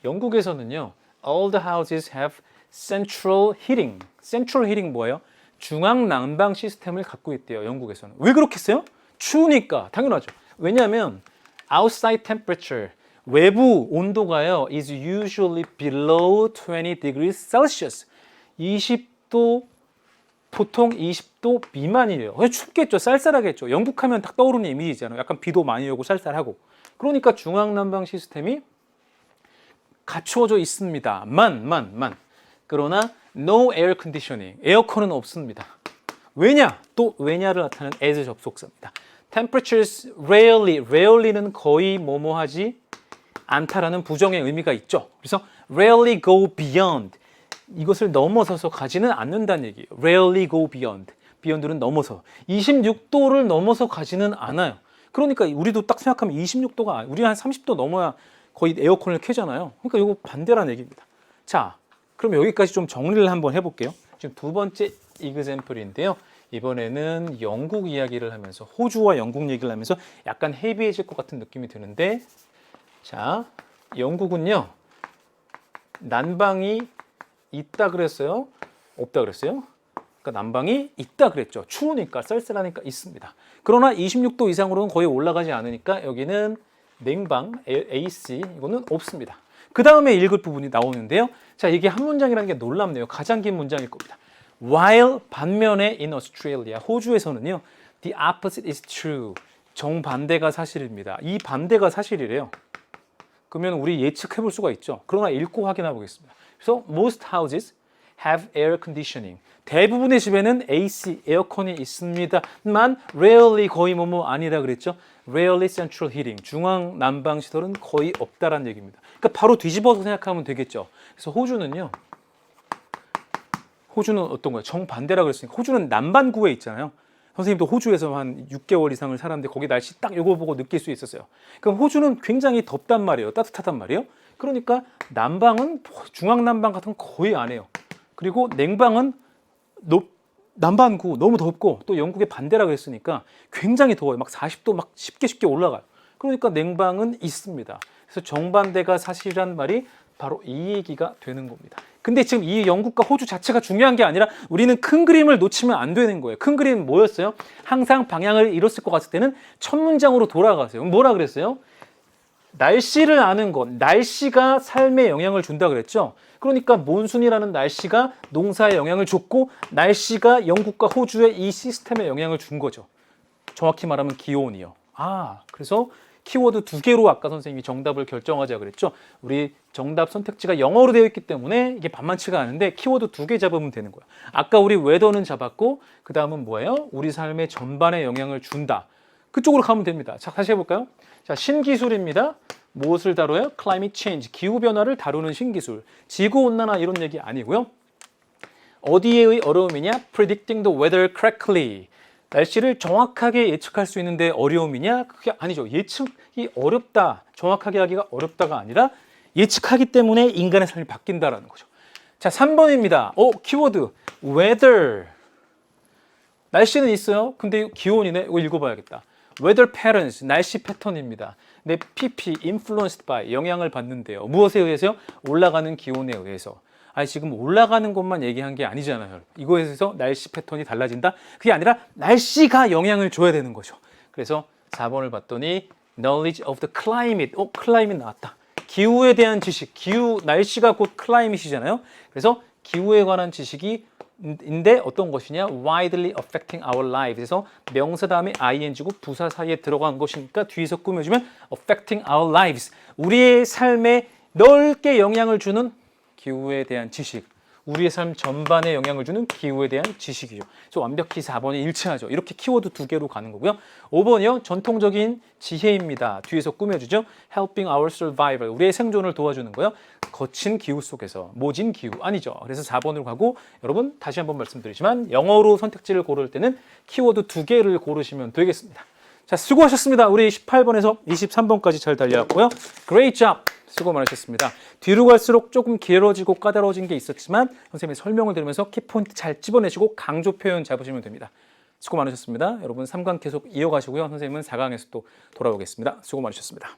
Speaker 1: 영국에서는요. All the houses have central heating. central heating 뭐예요? 중앙 난방 시스템을 갖고 있대요. 영국에서는. 왜 그렇겠어요? 추우니까. 당연하죠. 왜냐하면 outside temperature 외부 온도가요 is usually below 20 degrees Celsius 20도 보통 20도 미만이래요. 춥겠죠. 쌀쌀하겠죠. 영국 하면 딱 떠오르는 이미지잖아요. 약간 비도 많이 오고 쌀쌀하고. 그러니까 중앙난방 시스템이 갖추어져 있습니다. 그러나 no air conditioning. 에어컨은 없습니다. 왜냐? 또 왜냐를 나타내는 as 접속사입니다. Temperatures rarely는 거의 뭐뭐하지 않다라는 부정의 의미가 있죠. 그래서 rarely go beyond. 이것을 넘어서서 가지는 않는다는 얘기예요. rarely go beyond. beyond는 넘어서. 26도를 넘어서 가지는 않아요. 그러니까 우리도 딱 생각하면 26도가 우리 한 30도 넘어야 거의 에어컨을 켜잖아요. 그러니까 이거 반대라는 얘기입니다. 자, 그럼 여기까지 좀 정리를 한번 해볼게요. 지금 두 번째 example인데요. 이번에는 영국 이야기를 하면서 호주와 영국 얘기를 하면서 약간 헤비해질 것 같은 느낌이 드는데 자, 영국은요. 난방이 있다 그랬어요? 없다 그랬어요? 그러니까 난방이 있다 그랬죠. 추우니까 쌀쌀하니까 있습니다. 그러나 26도 이상으로는 거의 올라가지 않으니까 여기는 냉방, AC 이거는 없습니다. 그 다음에 읽을 부분이 나오는데요. 자, 이게 한 문장이라는 게 놀랍네요. 가장 긴 문장일 겁니다. While 반면에 in Australia, 호주에서는요. The opposite is true. 정반대가 사실입니다. 이 반대가 사실이래요. 그러면 우리 예측해 볼 수가 있죠. 그러나 읽고 확인해 보겠습니다. 그래서 most houses have air conditioning. 대부분의 집에는 AC, 에어컨이 있습니다만 rarely 거의 뭐뭐 아니라 그랬죠. rarely central heating. 중앙 난방 시설은 거의 없다라는 얘기입니다. 그러니까 바로 뒤집어서 생각하면 되겠죠. 그래서 호주는 어떤 거예요? 정반대라 그랬으니까 호주는 남반구에 있잖아요. 선생님도 호주에서 한 6개월 이상을 살았는데 거기 날씨 딱 이거 보고 느낄 수 있었어요. 그럼 호주는 굉장히 덥단 말이에요. 따뜻하단 말이에요. 그러니까 난방은 중앙 난방 같은 건 거의 안 해요. 그리고 냉방은 남반구 너무 덥고 또 영국의 반대라 그랬으니까 굉장히 더워요. 막 40도 막 쉽게 올라가요. 그러니까 냉방은 있습니다. 그래서 정반대가 사실이란 말이 바로 이 얘기가 되는 겁니다. 근데 지금 이 영국과 호주 자체가 중요한 게 아니라 우리는 큰 그림을 놓치면 안 되는 거예요. 큰 그림은 뭐였어요? 항상 방향을 잃었을 것 같을 때는 첫 문장으로 돌아가세요. 뭐라 그랬어요? 날씨를 아는 것, 날씨가 삶에 영향을 준다 그랬죠. 그러니까 몬순이라는 날씨가 농사에 영향을 줬고 날씨가 영국과 호주의 이 시스템에 영향을 준 거죠. 정확히 말하면 기온이요. 그래서 키워드 두 개로 아까 선생님이 정답을 결정하자 그랬죠. 우리 정답 선택지가 영어로 되어 있기 때문에 이게 만만치가 않은데 키워드 두 개 잡으면 되는 거예요. 아까 우리 웨더는 잡았고 그 다음은 뭐예요? 우리 삶의 전반에 영향을 준다. 그쪽으로 가면 됩니다. 자, 다시 해볼까요? 자, 신기술입니다. 무엇을 다뤄요? Climate change, 기후변화를 다루는 신기술. 지구온난화 이런 얘기 아니고요. 어디에의 어려움이냐? Predicting the weather correctly. 날씨를 정확하게 예측할 수 있는데 어려움이냐? 그게 아니죠. 예측이 어렵다, 정확하게 하기가 어렵다가 아니라 예측하기 때문에 인간의 삶이 바뀐다라는 거죠. 자, 3번입니다. 키워드 weather. 날씨는 있어요. 근데 기온이네. 이거 읽어봐야겠다. weather patterns, 날씨 패턴입니다. 네, PP, influenced by, 영향을 받는데요. 무엇에 의해서요? 올라가는 기온에 의해서. 지금 올라가는 것만 얘기한 게 아니잖아요. 이거에 의해서 날씨 패턴이 달라진다? 그게 아니라 날씨가 영향을 줘야 되는 거죠. 그래서 4번을 봤더니 knowledge of the climate. climate 나왔다. 기후에 대한 지식, 날씨가 곧 climate이잖아요. 그래서 기후에 관한 지식이 인데 어떤 것이냐? widely affecting our lives. 그래서 명사 다음에 ing고 부사 사이에 들어간 것이니까 뒤에서 꾸며주면 affecting our lives. 우리의 삶에 넓게 영향을 주는 기후에 대한 지식. 우리의 삶 전반에 영향을 주는 기후에 대한 지식이죠. 그래서 완벽히 4번이 일치하죠. 이렇게 키워드 2개로 가는 거고요. 5번이요. 전통적인 지혜입니다. 뒤에서 꾸며주죠. helping our survival. 우리의 생존을 도와주는 거요. 거친 기후 속에서. 모진 기후. 아니죠. 그래서 4번으로 가고 여러분 다시 한번 말씀드리지만 영어로 선택지를 고를 때는 키워드 2개를 고르시면 되겠습니다. 자, 수고하셨습니다. 우리 18번에서 23번까지 잘 달려왔고요. Great job! 수고 많으셨습니다. 뒤로 갈수록 조금 길어지고 까다로워진 게 있었지만 선생님의 설명을 들으면서 키포인트 잘 집어내시고 강조 표현 잡으시면 됩니다. 수고 많으셨습니다. 여러분 3강 계속 이어가시고요. 선생님은 4강에서 또 돌아오겠습니다. 수고 많으셨습니다.